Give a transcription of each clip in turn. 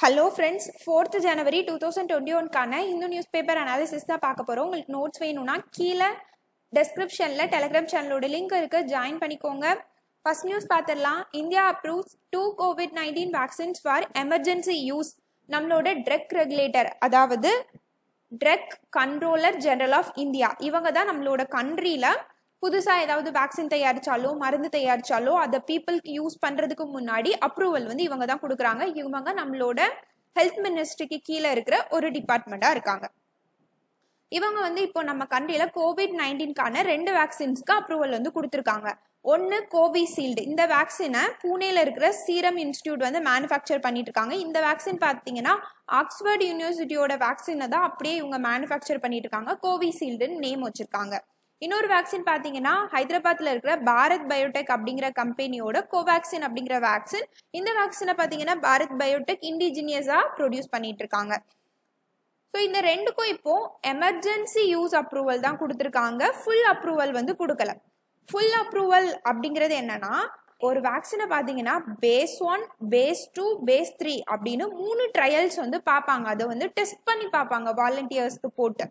Hello friends, 4th January 2021 Hindu newspaper analysis தான் பார்க்க போகிறோம். உங்களுக்கு நோட்ஸ் வேணும்னா கீழே டெஸ்கிரிப்ஷனில் டெலிகிராம் சேனலோட லிங்க் இருக்குது, ஜாயின் பண்ணிக்கோங்க. ஃபர்ஸ்ட் நியூஸ் பார்த்துடலாம். India approves 2 COVID-19 vaccines for emergency use. நம்மளோட ட்ரக் ரெகுலேட்டர், அதாவது drug controller general of India, இவங்க தான் நம்மளோட கண்ட்ரியில் புதுசாக ஏதாவது வேக்சின் தயாரிச்சாலோ மருந்து தயாரிச்சாலோ அதை பீப்புளுக்கு யூஸ் பண்ணுறதுக்கு முன்னாடி அப்ரூவல் வந்து இவங்க தான் கொடுக்குறாங்க. இவங்க நம்மளோட ஹெல்த் மினிஸ்ட்ரிக்கு கீழே இருக்கிற ஒரு டிபார்ட்மெண்ட்டாக இருக்காங்க. இவங்க வந்து இப்போ நம்ம கண்ட்ரியில் COVID-19க்கான 2 வேக்சின்ஸ்க்கு அப்ரூவல் வந்து கொடுத்துருக்காங்க. ஒன்று கோவிஷீல்டு. இந்த வேக்சினை பூனேல இருக்கிற சீரம் இன்ஸ்டியூட் வந்து மேனுஃபேக்சர் பண்ணிட்டு இருக்காங்க. இந்த வேக்சின் பார்த்தீங்கன்னா ஆக்ஸ்போர்ட் யூனிவர்சிட்டியோட வேக்சினை தான் அப்படியே இவங்க மேனுஃபேக்சர் பண்ணிட்டு இருக்காங்க. கோவிஷீல்டுன்னு நேம் வச்சிருக்காங்க. இன்னொரு வேக்சின் பார்த்தீங்கன்னா ஹைதராபாத்ல இருக்கிற பாரத் பயோடெக் அப்படிங்கிற கம்பெனியோட கோவேக்சின் அப்படிங்கிற வேக்சின். இந்த வேக்சினை பார்த்தீங்கன்னா பாரத் பயோடெக் இண்டிஜினியஸா ப்ரொடியூஸ் பண்ணிட்டு இருக்காங்க. ஸோ இந்த ரெண்டுக்கும் இப்போ எமர்ஜென்சி யூஸ் அப்ரூவல் தான் கொடுத்துருக்காங்க. ஃபுல் அப்ரூவல் வந்து கொடுக்கல. ஃபுல் அப்ரூவல் அப்படிங்கிறது என்னன்னா, ஒரு வேக்சினை பார்த்தீங்கன்னா பேஸ் 1, பேஸ் 2, பேஸ் 3 அப்படின்னு 3 ட்ரையல்ஸ் வந்து பார்ப்பாங்க. அதை வந்து டெஸ்ட் பண்ணி பார்ப்பாங்க வாலண்டியர்ஸ்க்கு போட்டு.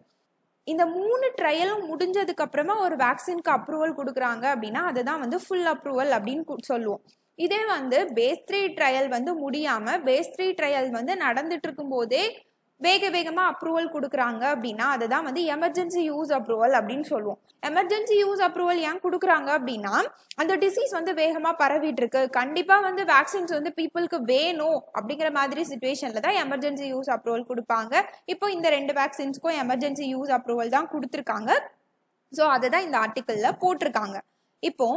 இந்த 3 ட்ரையலும் முடிஞ்சதுக்கு அப்புறமா ஒரு வேக்சினுக்கு அப்ரூவல் கொடுக்குறாங்க அப்படின்னா அதுதான் வந்து ஃபுல் அப்ரூவல் அப்படின்னு சொல்லுவோம். இதே வந்து பேஸ் 3 ட்ரையல் வந்து முடியாம பேஸ் 3 ட்ரையல் வந்து நடந்துட்டு இருக்கும் போதே வேகமா அப்ரூவல் கொடுக்குறாங்க அப்படின்னா அதுதான் வந்து எமர்ஜென்சி யூஸ் அப்ரூவல் அப்படின்னு சொல்லுவோம். எமர்ஜென்சி யூஸ் அப்ரூவல் ஏன் கொடுக்குறாங்க அப்படின்னா, அந்த டிசீஸ் வந்து வேகமா பரவிட்டு இருக்கு, கண்டிப்பா வந்து வேக்சின்ஸ் வந்து பீப்புளுக்கு வேணும் அப்படிங்கிற மாதிரி சிச்சுவேஷன்ல தான் எமர்ஜென்சி யூஸ் அப்ரூவல் கொடுப்பாங்க. இப்போ இந்த 2 வேக்சின்ஸ்க்கும் எமர்ஜென்சி யூஸ் அப்ரூவல் தான் கொடுத்துருக்காங்க. ஸோ அதை தான் இந்த ஆர்டிக்கிள்ல போட்டிருக்காங்க. இப்போ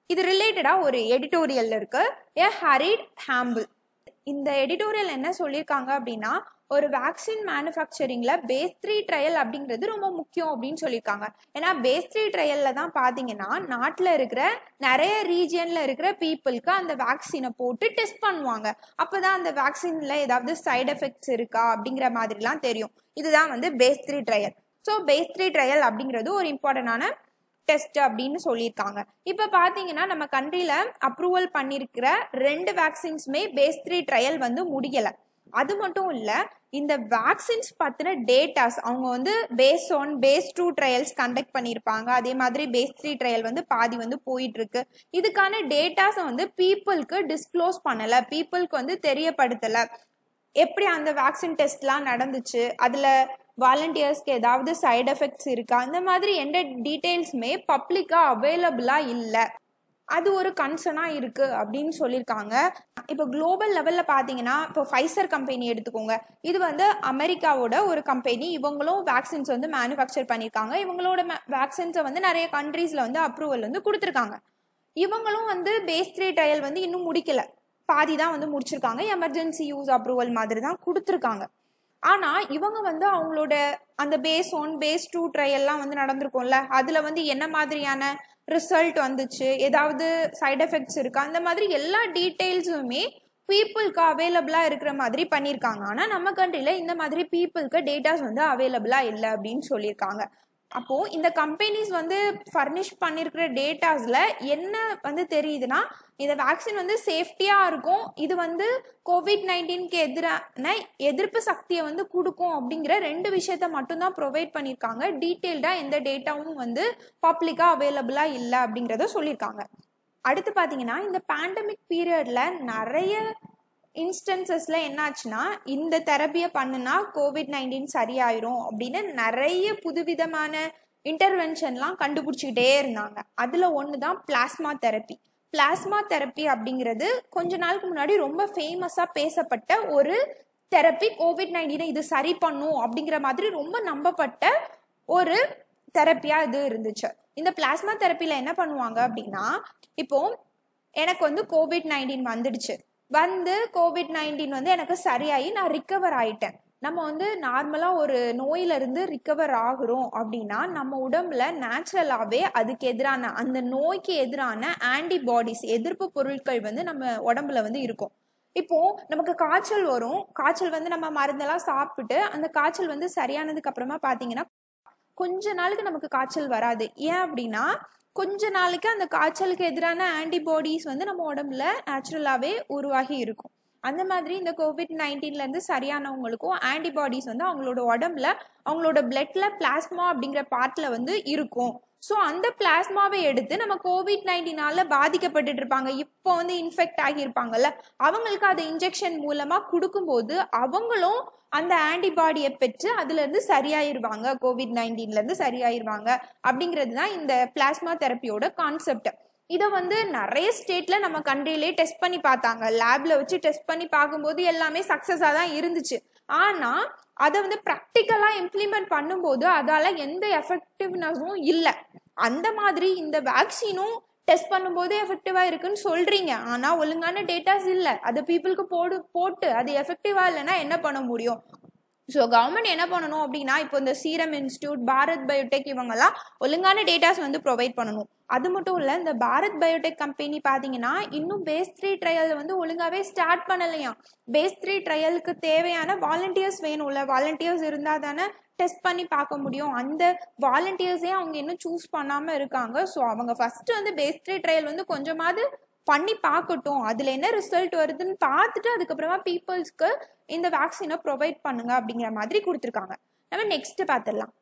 இது ரிலேட்டடா ஒரு எடிட்டோரியல் இருக்கு, ஏ ஹரிட் ஹாம்பிள். இந்த எடிட்டோரியல் என்ன சொல்லியிருக்காங்க அப்படின்னா, ஒரு வேக்சின் மேனுஃபேக்சரிங்ல பேஸ் 3 ட்ரையல் அப்படிங்கிறது ரொம்ப முக்கியம் அப்படின்னு சொல்லியிருக்காங்க. ஏன்னா பேஸ் 3 ட்ரையல்ல தான் பார்த்தீங்கன்னா நாட்டில் இருக்கிற நிறைய ரீஜியன்ல இருக்கிற பீப்புளுக்கு அந்த வேக்சினை போட்டு டெஸ்ட் பண்ணுவாங்க. அப்போதான் அந்த வேக்சின்ல ஏதாவது சைடு எஃபெக்ட்ஸ் இருக்கா அப்படிங்கிற மாதிரிலாம் தெரியும். இதுதான் வந்து phase 3 trial. So phase 3 trial அப்படிங்கிறது ஒரு இம்பார்ட்டன்டான டெஸ்ட் அப்படின்னு சொல்லியிருக்காங்க. இப்போ பார்த்தீங்கன்னா நம்ம கண்ட்ரியில அப்ரூவல் பண்ணியிருக்கிற 2 வேக்சின்ஸுமே பேஸ் 3 ட்ரையல் வந்து முடியலை. அது மட்டும் இல்லை, இந்த வேக்சின்ஸ் பற்றின டேட்டாஸ் அவங்க வந்து பேஸ் 1, பேஸ் 2 ட்ரையல்ஸ் கண்டக்ட் பண்ணியிருப்பாங்க. அதே மாதிரி பேஸ் 3 ட்ரையல் வந்து பாதி வந்து போயிட்டு இருக்கு. இதுக்கான டேட்டாஸை வந்து பீப்புளுக்கு டிஸ்க்ளோஸ் பண்ணலை, பீப்புளுக்கு வந்து தெரியப்படுத்தலை. எப்படி அந்த வேக்சின் டெஸ்ட்லாம் நடந்துச்சு, அதில் வாலண்டியர்ஸ்க்கு ஏதாவது சைடு எஃபெக்ட்ஸ் இருக்கா, இந்த மாதிரி எந்த டீட்டெயில்ஸுமே பப்ளிக்காக அவைலபிளாக இல்லை. அது ஒரு கன்சர்னாக இருக்குது அப்படின்னு சொல்லியிருக்காங்க. இப்போ குளோபல் லெவலில் பார்த்தீங்கன்னா இப்போ ஃபைசர் கம்பெனி எடுத்துக்கோங்க. இது வந்து அமெரிக்காவோட ஒரு கம்பெனி. இவங்களும் வேக்சின்ஸ் வந்து மேனுஃபேக்சர் பண்ணியிருக்காங்க. இவங்களோட வேக்சின்ஸை வந்து நிறைய கண்ட்ரீஸில் வந்து அப்ரூவல் வந்து கொடுத்துருக்காங்க. இவங்களும் வந்து பேஸ் 3 ட்ரையல் வந்து இன்னும் முடிக்கல, பாதி தான் வந்து முடிச்சிருக்காங்க. எமர்ஜென்சி யூஸ் அப்ரூவல் மாதிரி தான் கொடுத்துருக்காங்க. ஆனால் இவங்க வந்து அவங்களோட அந்த பேஸ் 1, பேஸ் 2 ட்ரையல்லாம் வந்து நடந்திருக்கும்ல, அதில் வந்து என்ன மாதிரியான ரிசல்ட் வந்துச்சு, ஏதாவது சைடு எஃபெக்ட்ஸ் இருக்கா, அந்த மாதிரி எல்லா டீட்டெயில்ஸுமே பீப்புளுக்கு அவைலபிளாக இருக்கிற மாதிரி பண்ணியிருக்காங்க. ஆனால் நம்ம கண்ட்ரியில் இந்த மாதிரி பீப்புளுக்கு டேட்டாஸ் வந்து அவைலபிளாக இல்லை அப்படின்னு சொல்லியிருக்காங்க. அப்போது இந்த கம்பெனிஸ் வந்து ஃபர்னிஷ் பண்ணியிருக்கிற டேட்டாஸில் என்ன வந்து தெரியுதுன்னா, இந்த வேக்சின் வந்து சேஃப்டியாக இருக்கும், இது வந்து COVID-19க்கு எதிரான எதிர்ப்பு சக்தியை வந்து கொடுக்கும் அப்படிங்கிற 2 விஷயத்த மட்டும்தான் ப்ரொவைட் பண்ணியிருக்காங்க. டீட்டெயில்டாக எந்த டேட்டாவும் வந்து பப்ளிக்காக அவைலபிளாக இல்லை அப்படிங்கிறத சொல்லியிருக்காங்க. அடுத்து பார்த்தீங்கன்னா, இந்த பேண்டமிக் பீரியடில் நிறைய இன்ஸ்டன்சஸில் என்னாச்சுன்னா, இந்த தெரப்பியை பண்ணுனா COVID-19 சரியாயிரும் அப்படின்னு நிறைய புதுவிதமான இன்டர்வென்ஷன்லாம் கண்டுபிடிச்சிக்கிட்டே இருந்தாங்க. அதில் ஒன்று தான் பிளாஸ்மா தெரப்பி. பிளாஸ்மா தெரப்பி அப்படிங்கிறது கொஞ்ச நாளுக்கு முன்னாடி ரொம்ப ஃபேமஸாக பேசப்பட்ட ஒரு தெரப்பி. COVID-19 இது சரி பண்ணும் அப்படிங்கிற மாதிரி ரொம்ப நம்பப்பட்ட ஒரு தெரப்பியாக இது இருந்துச்சு. இந்த பிளாஸ்மா தெரப்பியில் என்ன பண்ணுவாங்க அப்படின்னா, இப்போ எனக்கு வந்து COVID-19 வந்துடுச்சு, வந்து COVID-19 வந்து எனக்கு சரியாகி நான் ரிக்கவர் ஆயிட்டேன். நம்ம வந்து நார்மலாக ஒரு நோயிலிருந்து ரிக்கவர் ஆகுறோம் அப்படின்னா நம்ம உடம்புல நேச்சுரலாகவே அதுக்கு எதிரான அந்த நோய்க்கு எதிரான ஆன்டிபாடிஸ், எதிர்ப்பு பொருட்கள் வந்து நம்ம உடம்புல வந்து இருக்கும். இப்போ நமக்கு காய்ச்சல் வரும், காய்ச்சல் வந்து நம்ம மருந்தெல்லாம் சாப்பிட்டு அந்த காய்ச்சல் வந்து சரியானதுக்கு அப்புறமா பார்த்தீங்கன்னா கொஞ்ச நாளுக்கு நமக்கு காய்ச்சல் வராது. ஏன் அப்படின்னா கொஞ்ச நாளைக்கு அந்த காய்ச்சலுக்கு எதிரான ஆன்டிபாடிஸ் வந்து நம்ம உடம்புல நேச்சுரலாகவே உருவாகி இருக்கும். அந்த மாதிரி இந்த COVID-19 சரியானவங்களுக்கும் ஆன்டிபாடிஸ் வந்து அவங்களோட உடம்புல அவங்களோட பிளட்ல பிளாஸ்மா அப்படிங்கிற பார்ட்ல வந்து இருக்கும். ஸோ அந்த பிளாஸ்மாவை எடுத்து நம்ம COVID-19 பாதிக்கப்பட்டு இருப்பாங்க, இப்போ வந்து இன்ஃபெக்ட் ஆகியிருப்பாங்கல்ல, அவங்களுக்கு அதை இன்ஜெக்ஷன் மூலமா கொடுக்கும்போது அவங்களும் அந்த ஆன்டிபாடியை பெற்று அதுல இருந்து சரியாயிருவாங்க, COVID-19 சரியாயிருவாங்க அப்படிங்கிறது தான் இந்த பிளாஸ்மா தெரப்பியோட கான்செப்ட். இதை வந்து நிறைய ஸ்டேட்ல நம்ம கண்ட்ரிலே டெஸ்ட் பண்ணி பார்த்தாங்க, லேப்ல வச்சு டெஸ்ட் பண்ணி பார்க்கும்போது எல்லாமே சக்சஸா தான் இருந்துச்சு. ஆனா அதை வந்து ப்ராக்டிக்கலா இம்ப்ளிமெண்ட் பண்ணும்போது அதால எந்த எஃபெக்டிவ்னஸும் இல்லை. அந்த மாதிரி இந்த வேக்சினும் டெஸ்ட் பண்ணும்போது எஃபெக்டிவா இருக்குன்னு சொல்றீங்க, ஆனா ஒழுங்கான டேட்டாஸ் இல்லை. அது பீப்புளுக்கு போட்டு அது எஃபெக்டிவா இல்லைன்னா என்ன பண்ண முடியும்? ஸோ கவர்மெண்ட் என்ன பண்ணணும் அப்படின்னா, இப்போ இந்த சீரம் இன்ஸ்டியூட், பாரத் பயோடெக் இவங்கெல்லாம் ஒழுங்கான டேட்டாஸ் வந்து ப்ரொவைட் பண்ணணும். அது மட்டும் இல்லை, இந்த பாரத் பயோடெக் கம்பெனி பார்த்தீங்கன்னா இன்னும் பேஸ் 3 ட்ரையல் வந்து ஒழுங்காவே ஸ்டார்ட் பண்ணலையாம். பேஸ் 3 ட்ரையலுக்கு தேவையான வாலண்டியர்ஸ் வேணும்ல, வாலண்டியர்ஸ் இருந்தால் தானே டெஸ்ட் பண்ணி பார்க்க முடியும். அந்த வாலண்டியர்ஸே அவங்க இன்னும் சூஸ் பண்ணாமல் இருக்காங்க. ஸோ அவங்க ஃபர்ஸ்ட் வந்து பேஸ் 3 ட்ரையல் வந்து கொஞ்சமாவது பண்ணி பார்க்கட்டும், அதுல என்ன ரிசல்ட் வருதுன்னு பார்த்துட்டு அதுக்கப்புறமா பீப்புள்ஸ்க்கு இந்த வேக்சினை ப்ரொவைட் பண்ணுங்க அப்படிங்கிற மாதிரி கொடுத்துருக்காங்க. நம்ம நெக்ஸ்ட் பார்த்துடலாம்.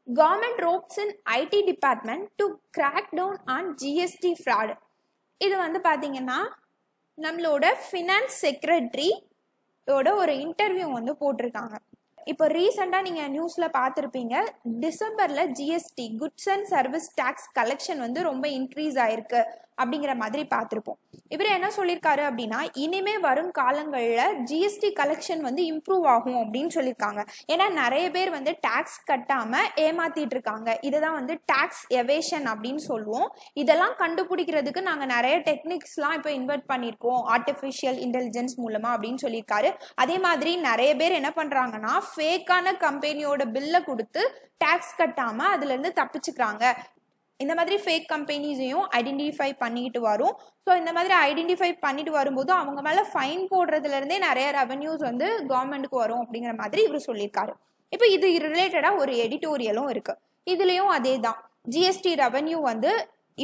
Government ropes in IT department to crack down on GST fraud. இது வந்து பார்த்தீங்கன்னா நம்மளோட ஃபினான்ஸ் செக்ரட்டரியோட ஒரு இன்டர்வியூ வந்து போட்டிருக்காங்க. இப்போ ரீசெண்டாக நீங்கள் நியூஸில் பார்த்துருப்பீங்க, டிசம்பரில் GST goods and service tax collection வந்து ரொம்ப இன்க்ரீஸ் ஆயிருக்கு அப்படிங்கிற மாதிரி பார்த்துருப்போம். இவர் என்ன சொல்லியிருக்காரு அப்படின்னா, இனிமே வரும் காலங்களில் ஜிஎஸ்டி கலெக்ஷன் வந்து இம்ப்ரூவ் ஆகும் அப்படின்னு சொல்லியிருக்காங்க. ஏன்னா நிறைய பேர் வந்து டேக்ஸ் கட்டாமல் ஏமாத்திட்டு இருக்காங்க. இதை தான் வந்து டேக்ஸ் எவேஷன் அப்படின்னு சொல்லுவோம். இதெல்லாம் கண்டுபிடிக்கிறதுக்கு நாங்கள் நிறைய டெக்னிக்ஸ்லாம் இப்போ இன்வெர்ட் பண்ணியிருக்கோம் ஆர்டிஃபிஷியல் இன்டெலிஜென்ஸ் மூலமாக அப்படின்னு சொல்லியிருக்காரு. அதே மாதிரி நிறைய பேர் என்ன பண்ணுறாங்கன்னா, ஃபேக்கான கம்பெனியோட பில்லை கொடுத்து டேக்ஸ் கட்டாமல் அதுலேருந்து தப்பிச்சுக்கிறாங்க. இந்த மாதிரி ஃபேக் கம்பெனிஸையும் ஐடென்டிஃபை பண்ணிட்டு வரும். ஸோ இந்த மாதிரி ஐடென்டிஃபை பண்ணிட்டு வரும்போது அவங்க மேலே ஃபைன் போடுறதுலேருந்தே நிறைய ரெவன்யூஸ் வந்து கவர்மெண்ட்டுக்கு வரும் அப்படிங்கிற மாதிரி இவர் சொல்லியிருக்காரு. இப்போ இது ரிலேட்டடாக ஒரு எடிட்டோரியலும் இருக்கு. இதுலேயும் அதே தான், ஜிஎஸ்டி ரெவன்யூ வந்து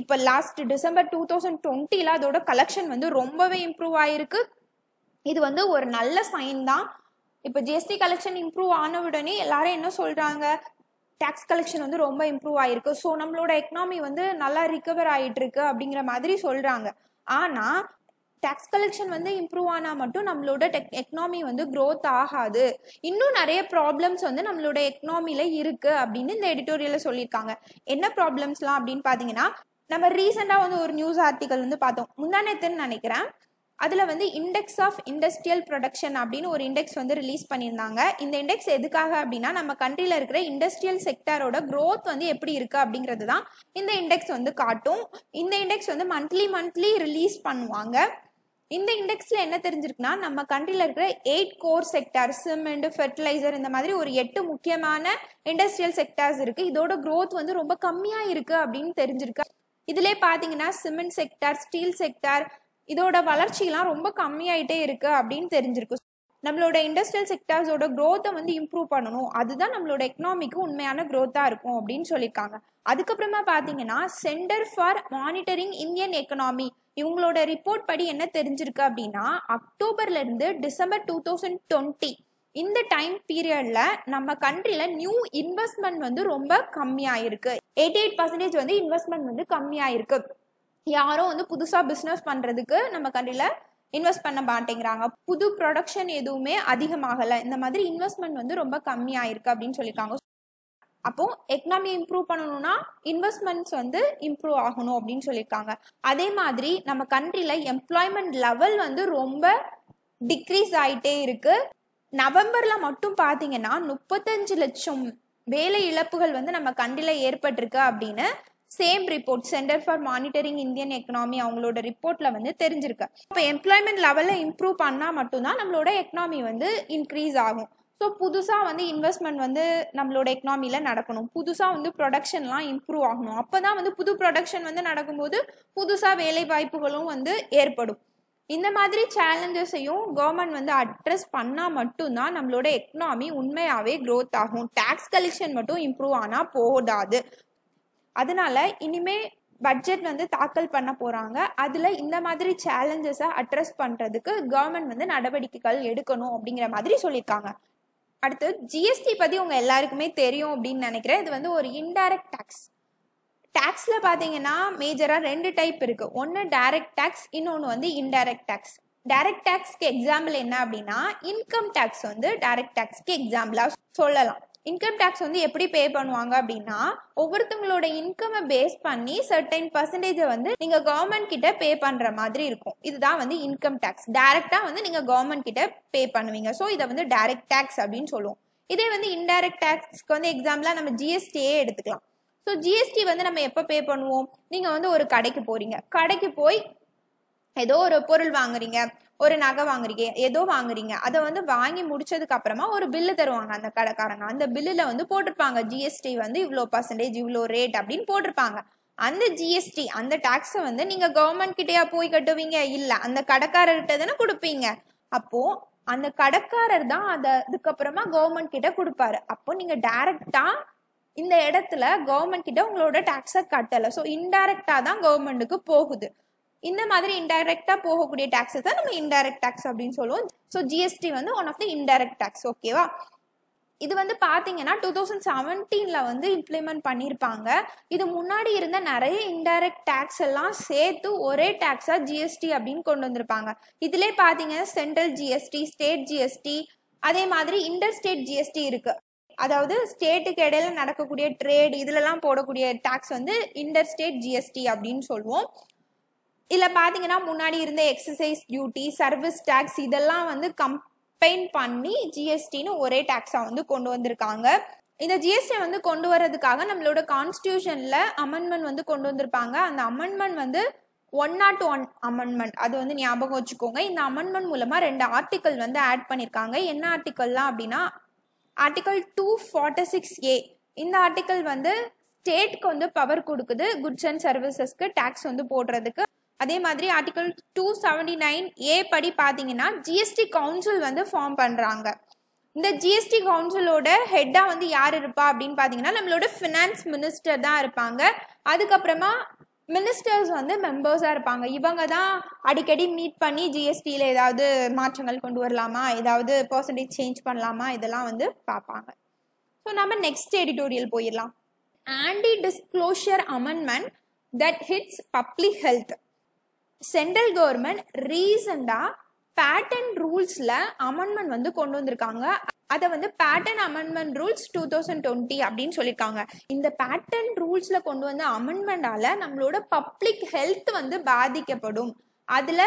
இப்போ லாஸ்ட் டிசம்பர் 2020 அதோட கலெக்ஷன் வந்து ரொம்பவே இம்ப்ரூவ் ஆயிருக்கு. இது வந்து ஒரு நல்ல சைன் தான். இப்போ ஜிஎஸ்டி கலெக்ஷன் இம்ப்ரூவ் ஆன உடனே எல்லாரும் என்ன சொல்றாங்க, டேக்ஸ் கலெக்ஷன் வந்து ரொம்ப இம்ப்ரூவ் ஆயிருக்கு, ஸோ நம்மளோட எக்கனாமி வந்து நல்லா ரிகவர் ஆகிட்டு இருக்கு அப்படிங்கிற மாதிரி சொல்றாங்க. ஆனால் டேக்ஸ் கலெக்ஷன் வந்து இம்ப்ரூவ் ஆனால் மட்டும் நம்மளோட எக்கனாமி வந்து க்ரோத் ஆகாது. இன்னும் நிறைய ப்ராப்ளம்ஸ் வந்து நம்மளோட எக்கனாமியில் இருக்கு அப்படின்னு இந்த எடிட்டோரியலில் சொல்லியிருக்காங்க. என்ன ப்ராப்ளம்ஸ்லாம் அப்படின்னு பார்த்தீங்கன்னா, நம்ம ரீசெண்டாக வந்து ஒரு நியூஸ் ஆர்டிக்கல் வந்து பார்த்தோம், முந்தானேத்துன்னு நினைக்கிறேன். அதில் வந்து இண்டெக்ஸ் ஆஃப் இண்டஸ்ட்ரியல் ப்ரொடக்ஷன் அப்படின்னு ஒரு இண்டெக்ஸ் வந்து ரிலீஸ் பண்ணியிருந்தாங்க. இந்த இண்டெக்ஸ் எதுக்காக அப்படின்னா, நம்ம கண்ட்ரியில் இருக்கிற இண்டஸ்ட்ரியல் செக்டரோட க்ரோத் வந்து எப்படி இருக்குது அப்படிங்கிறது தான் இந்த இண்டெக்ஸ் வந்து காட்டும். இந்த இண்டெக்ஸ் வந்து மந்த்லி ரிலீஸ் பண்ணுவாங்க. இந்த இண்டெக்ஸில் என்ன தெரிஞ்சிருக்குன்னா, நம்ம கண்ட்ரியில் இருக்கிற 8 கோர் செக்டார், சிமெண்ட், ஃபெர்டிலைசர், இந்த மாதிரி ஒரு 8 முக்கியமான இண்டஸ்ட்ரியல் செக்டார்ஸ் இருக்குது. இதோட க்ரோத் வந்து ரொம்ப கம்மியாக இருக்குது அப்படின்னு தெரிஞ்சிருக்கு. இதிலே பார்த்தீங்கன்னா சிமெண்ட் செக்டார், ஸ்டீல் செக்டார், இதோட வளர்ச்சியெல்லாம் ரொம்ப கம்மியாயிட்டே இருக்கு அப்படின்னு தெரிஞ்சிருக்கு. நம்மளோட இண்டஸ்ட்ரியல் செக்டார்ஸோட க்ரோத்தை வந்து இம்ப்ரூவ் பண்ணணும், அதுதான் நம்மளோட எக்கனாமிக்கு உண்மையான க்ரோத்தாக இருக்கும் அப்படின்னு சொல்லியிருக்காங்க. அதுக்கப்புறமா பார்த்தீங்கன்னா, centre for monitoring Indian economy இவங்களோட ரிப்போர்ட் படி என்ன தெரிஞ்சிருக்கு அப்படின்னா, அக்டோபர்லேருந்து டிசம்பர் 2020 இந்த டைம் பீரியட்ல நம்ம கண்ட்ரியில் நியூ இன்வெஸ்ட்மெண்ட் வந்து ரொம்ப கம்மியாயிருக்கு. 88% வந்து இன்வெஸ்ட்மெண்ட் வந்து கம்மியாயிருக்கு. யாரும் வந்து புதுசாக பிஸ்னஸ் பண்ணுறதுக்கு நம்ம கண்ட்ரியில் இன்வெஸ்ட் பண்ண மாட்டேங்கிறாங்க. புது ப்ரொடக்ஷன் எதுவுமே அதிகமாகலை. இந்த மாதிரி இன்வெஸ்ட்மெண்ட் வந்து ரொம்ப கம்மியாயிருக்கு அப்படின்னு சொல்லியிருக்காங்க. அப்போ எக்கனாமி இம்ப்ரூவ் பண்ணணும்னா இன்வெஸ்ட்மெண்ட்ஸ் வந்து இம்ப்ரூவ் ஆகணும் அப்படின்னு சொல்லியிருக்காங்க. அதே மாதிரி நம்ம கண்ட்ரியில் எம்ப்ளாய்மெண்ட் லெவல் வந்து ரொம்ப டிக்ரீஸ் ஆகிட்டே இருக்கு. நவம்பரில் மட்டும் பார்த்தீங்கன்னா 35 லட்சம் வேலை இழப்புகள் வந்து நம்ம கண்ட்ரியில் ஏற்பட்டிருக்கு அப்படின்னு same report centre for monitoring Indian economy அவங்களோட ரிப்போர்ட்ல வந்து தெரிஞ்சிருக்கு. இப்போ எம்ப்ளாய்மெண்ட் லெவலில் இம்ப்ரூவ் பண்ணால் மட்டும்தான் நம்மளோட எக்கனாமி வந்து இன்க்ரீஸ் ஆகும். ஸோ புதுசாக வந்து இன்வெஸ்ட்மெண்ட் வந்து நம்மளோட எக்கனாமியில் நடக்கணும், புதுசாக வந்து ப்ரொடக்ஷன்லாம் இம்ப்ரூவ் ஆகணும். அப்போ தான் வந்து புது ப்ரொடக்ஷன் வந்து நடக்கும்போது புதுசாக வேலை வாய்ப்புகளும் வந்து ஏற்படும். இந்த மாதிரி சேலஞ்சஸையும் கவர்மெண்ட் வந்து அட்ரஸ் பண்ணால் மட்டும்தான் நம்மளோட எக்கனாமி உண்மையாகவே க்ரோத் ஆகும். டேக்ஸ் கலெக்ஷன் மட்டும் இம்ப்ரூவ் ஆனால் போதாது. அதனால இனிமே பட்ஜெட் வந்து தாக்கல் பண்ண போகிறாங்க. அதில் இந்த மாதிரி சேலஞ்சஸை அட்ரஸ் பண்ணுறதுக்கு கவர்மெண்ட் வந்து நடவடிக்கைகள் எடுக்கணும் அப்படிங்கிற மாதிரி சொல்லியிருக்காங்க. அடுத்து ஜிஎஸ்டி பற்றி உங்கள் எல்லாருக்குமே தெரியும் அப்படின்னு நினைக்கிறேன். இது வந்து ஒரு இன்டைரக்ட் டேக்ஸ். டேக்ஸில் பார்த்தீங்கன்னா மேஜராக 2 டைப் இருக்குது. ஒன்று டைரக்ட் டேக்ஸ், இன்னொன்று வந்து இன்டைரக்ட் டேக்ஸ். டைரக்ட் டேக்ஸ்க்கு எக்ஸாம்பிள் என்ன அப்படின்னா இன்கம் டேக்ஸ் வந்து டைரக்ட் டேக்ஸ்க்கு எக்ஸாம்பிளாக சொல்லலாம். இன்கம் டேக்ஸ் வந்து எப்படி பே பண்ணுவாங்க அப்படின்னா ஒவ்வொருத்தவங்களோட இன்கமை பேஸ் பண்ணி சர்டைன் பர்சன்டேஜை வந்து நீங்கள் கவர்மெண்ட் கிட்ட பே பண்ணுற மாதிரி இருக்கும். இதுதான் வந்து இன்கம் டேக்ஸ். டைரக்டாக வந்து நீங்கள் கவர்மெண்ட் கிட்ட பே பண்ணுவீங்க. ஸோ இதை வந்து டைரக்ட் டேக்ஸ் அப்படின்னு சொல்லுவோம். இதே வந்து இன்டைரக்ட் டேக்ஸ்க்கு வந்து எக்ஸாம்பிளாக நம்ம ஜிஎஸ்டியே எடுத்துக்கலாம். ஸோ ஜிஎஸ்டி வந்து நம்ம எப்போ பே பண்ணுவோம்? நீங்கள் வந்து ஒரு கடைக்கு போகிறீங்க. கடைக்கு போய் ஏதோ ஒரு பொருள் வாங்குறீங்க, ஒரு நகை வாங்குறீங்க, ஏதோ வாங்குறீங்க. அதை வந்து வாங்கி முடிச்சதுக்கு அப்புறமா ஒரு பில்லு தருவாங்க அந்த கடைக்காரங்க. அந்த பில்லுல வந்து போட்டிருப்பாங்க ஜிஎஸ்டி வந்து இவ்வளோ பர்சன்டேஜ், இவ்வளோ ரேட் அப்படின்னு போட்டிருப்பாங்க. அந்த ஜிஎஸ்டி அந்த டாக்ஸை வந்து நீங்க கவர்மெண்ட் கிட்டயா போய் கட்டுவீங்க? இல்ல, அந்த கடைக்காரர்கிட்ட தானே கொடுப்பீங்க. அப்போ அந்த கடைக்காரர் தான் அதுக்கப்புறமா கவர்மெண்ட் கிட்ட கொடுப்பாரு. அப்போ நீங்க டைரக்டா இந்த இடத்துல கவர்மெண்ட் கிட்ட உங்களோட டாக்ஸை கட்டலை. ஸோ இன்டைரக்டா தான் கவர்மெண்ட்டுக்கு போகுது. இந்த மாதிரி இன்டைரக்டா போகக்கூடிய டாக்ஸஸ் தான் நம்ம இன்டைரக்ட் டாக்ஸ் அப்படின்னு சொல்லுவோம். ஸோ ஜிஎஸ்டி வந்து one of the indirect tax. ஓகேவா? இது வந்து பார்த்தீங்கன்னா 2017 வந்து இம்ப்ளிமெண்ட் பண்ணியிருப்பாங்க. இது முன்னாடி இருந்த நிறைய இன்டைரக்ட் டாக்ஸ் எல்லாம் சேர்த்து ஒரே டாக்ஸா ஜிஎஸ்டி அப்படின்னு கொண்டு வந்திருப்பாங்க. இதுலே பார்த்தீங்கன்னா சென்ட்ரல் ஜிஎஸ்டி, ஸ்டேட் ஜிஎஸ்டி, அதே மாதிரி இன்டர் ஸ்டேட் ஜிஎஸ்டி இருக்கு. அதாவது ஸ்டேட்டுக்கு இடையில நடக்கக்கூடிய ட்ரேட் இதுலலாம் போடக்கூடிய டாக்ஸ் வந்து இன்டர் ஸ்டேட் ஜிஎஸ்டி அப்படின்னு சொல்லுவோம். இதில் பார்த்தீங்கன்னா முன்னாடி இருந்த எக்ஸசைஸ் டியூட்டி, சர்வீஸ் டேக்ஸ் இதெல்லாம் வந்து கம்பைன் பண்ணி ஜிஎஸ்டின்னு ஒரே டாக்ஸாக வந்து கொண்டு வந்திருக்காங்க. இந்த ஜிஎஸ்டி வந்து கொண்டு வரதுக்காக நம்மளோட கான்ஸ்டியூஷனில் அமெண்ட்மெண்ட் வந்து கொண்டு வந்திருப்பாங்க. அந்த அமெண்ட்மெண்ட் வந்து 101 அமெண்ட்மெண்ட், அது வந்து ஞாபகம் வச்சுக்கோங்க. இந்த அமெண்ட்மெண்ட் மூலமாக 2 ஆர்டிக்கல் வந்து ஆட் பண்ணியிருக்காங்க. என்ன ஆர்டிக்கல்லாம் அப்படின்னா ஆர்டிக்கல் 246A. இந்த ஆர்டிக்கல் வந்து ஸ்டேட்க்கு வந்து பவர் கொடுக்குது குட்ஸ் அண்ட் சர்வீசஸ்க்கு டேக்ஸ் வந்து போடுறதுக்கு. அதே மாதிரி ஆர்டிகல் 279A படி பார்த்தீங்கன்னா ஜிஎஸ்டி கவுன்சில் வந்து ஃபார்ம் பண்ணுறாங்க. இந்த ஜிஎஸ்டி கவுன்சிலோட ஹெட்டாக வந்து யார் இருப்பா அப்படின்னு பார்த்தீங்கன்னா நம்மளோட ஃபினான்ஸ் மினிஸ்டர் தான் இருப்பாங்க. அதுக்கப்புறமா மினிஸ்டர்ஸ் வந்து மெம்பர்ஸாக இருப்பாங்க. இவங்க தான் அடிக்கடி மீட் பண்ணி ஜிஎஸ்டியில் ஏதாவது மாற்றங்கள் கொண்டு வரலாமா, ஏதாவது பர்சன்டேஜ் சேஞ்ச் பண்ணலாமா, இதெல்லாம் வந்து பார்ப்பாங்க. ஸோ நம்ம நெக்ஸ்ட் எடிட்டோரியல் போயிடலாம். Anti disclosure amendment that hits public health. Central government ரீசெண்டாக பேட்டன்ட் ரூல்ஸில் அமெண்ட்மெண்ட் வந்து கொண்டு வந்திருக்காங்க. அதை வந்து பேட்டன் அமெண்ட்மெண்ட் ரூல்ஸ் 2020 அப்படின்னு சொல்லியிருக்காங்க. இந்த பேட்டன்ட் ரூல்ஸில் கொண்டு வந்த அமெண்ட்மெண்டால நம்மளோட பப்ளிக் ஹெல்த் வந்து பாதிக்கப்படும். அதில்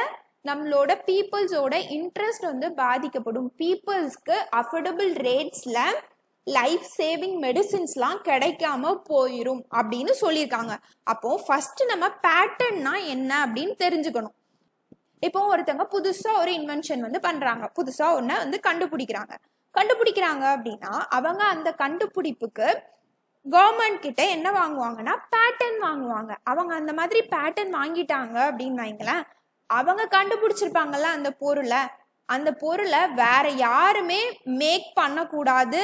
நம்மளோட பீப்புள்ஸோட இன்ட்ரெஸ்ட் வந்து பாதிக்கப்படும். பீப்புள்ஸ்க்கு அஃபோர்டபுள் ரேட்ஸில் லைஃப் சேவிங் மெடிசின்ஸ்லாம் கிடைக்காம போயிடும் அப்படின்னு சொல்லியிருக்காங்க. அப்போ ஃபர்ஸ்ட் நம்ம பேட்டர்ன்னா என்ன அப்படின்னு தெரிஞ்சுக்கணும். இப்போ ஒருத்தவங்க புதுசா ஒரு இன்வென்ஷன் வந்து பண்றாங்க, புதுசா ஒன்ன வந்து கண்டுபிடிக்கிறாங்க அப்படின்னா அவங்க அந்த கண்டுபிடிப்புக்கு கவர்மெண்ட் கிட்ட என்ன வாங்குவாங்கன்னா பேட்டர்ன் வாங்குவாங்க. அவங்க அந்த மாதிரி பேட்டர்ன் வாங்கிட்டாங்க அப்படின்னு வைங்களேன், அவங்க கண்டுபிடிச்சிருப்பாங்கல்ல அந்த பொருளை வேற யாருமே மேக் பண்ணக்கூடாது,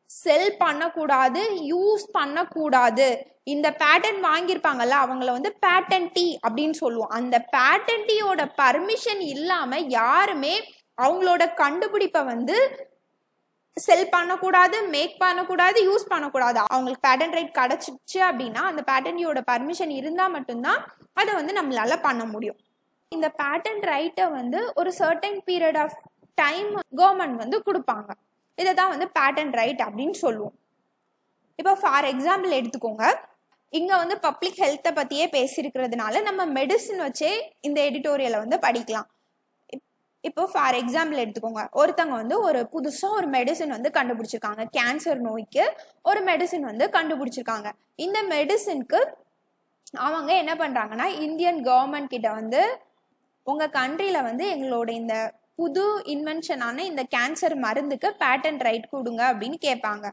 செல் பண்ணக்கூடாது, யூஸ் பண்ணக்கூடாது. இந்த பேட்டன் வாங்கியிருப்பாங்கல்ல அவங்கள வந்து பேட்டன்டி அப்படின்னு சொல்லுவோம். அந்த பேட்டன்டியோட பர்மிஷன் இல்லாம யாருமே அவங்களோட கண்டுபிடிப்பை வந்து செல் பண்ணக்கூடாது, மேக் பண்ணக்கூடாது, யூஸ் பண்ணக்கூடாது. அவங்களுக்கு பேட்டன் ரைட் கிடைச்சிச்சு அப்படின்னா அந்த பேட்டன்டியோட பர்மிஷன் இருந்தா மட்டும்தான் அதை வந்து நம்மளால பண்ண முடியும். இந்த பேட்டன் ரைட்டை வந்து ஒரு certain period of time government வந்து கொடுப்பாங்க. இதை தான் வந்து பேட்டன் ரைட் அப்படின்னு சொல்லுவோம். இப்போ ஃபார் எக்ஸாம்பிள் எடுத்துக்கோங்க, இங்க வந்து பப்ளிக் ஹெல்த்தை பத்தியே பேசியிருக்கிறதுனால நம்ம மெடிசின் வச்சே இந்த எடிட்டோரியலை வந்து படிக்கலாம். இப்போ ஃபார் எக்ஸாம்பிள் எடுத்துக்கோங்க, ஒருத்தவங்க வந்து ஒரு புதுசா ஒரு மெடிசின் வந்து கண்டுபிடிச்சிருக்காங்க. கேன்சர் நோய்க்கு ஒரு மெடிசின் வந்து கண்டுபிடிச்சிருக்காங்க. இந்த மெடிசினுக்கு அவங்க என்ன பண்றாங்கன்னா இந்தியன் கவர்மெண்ட் கிட்ட வந்து உங்க கண்ட்ரில வந்து எங்களோட இந்த புது இன்வென்ஷனான இந்த கேன்சர் மருந்துக்கு பேட்டன் ரைட் கொடுங்க அப்படின்னு கேட்பாங்க.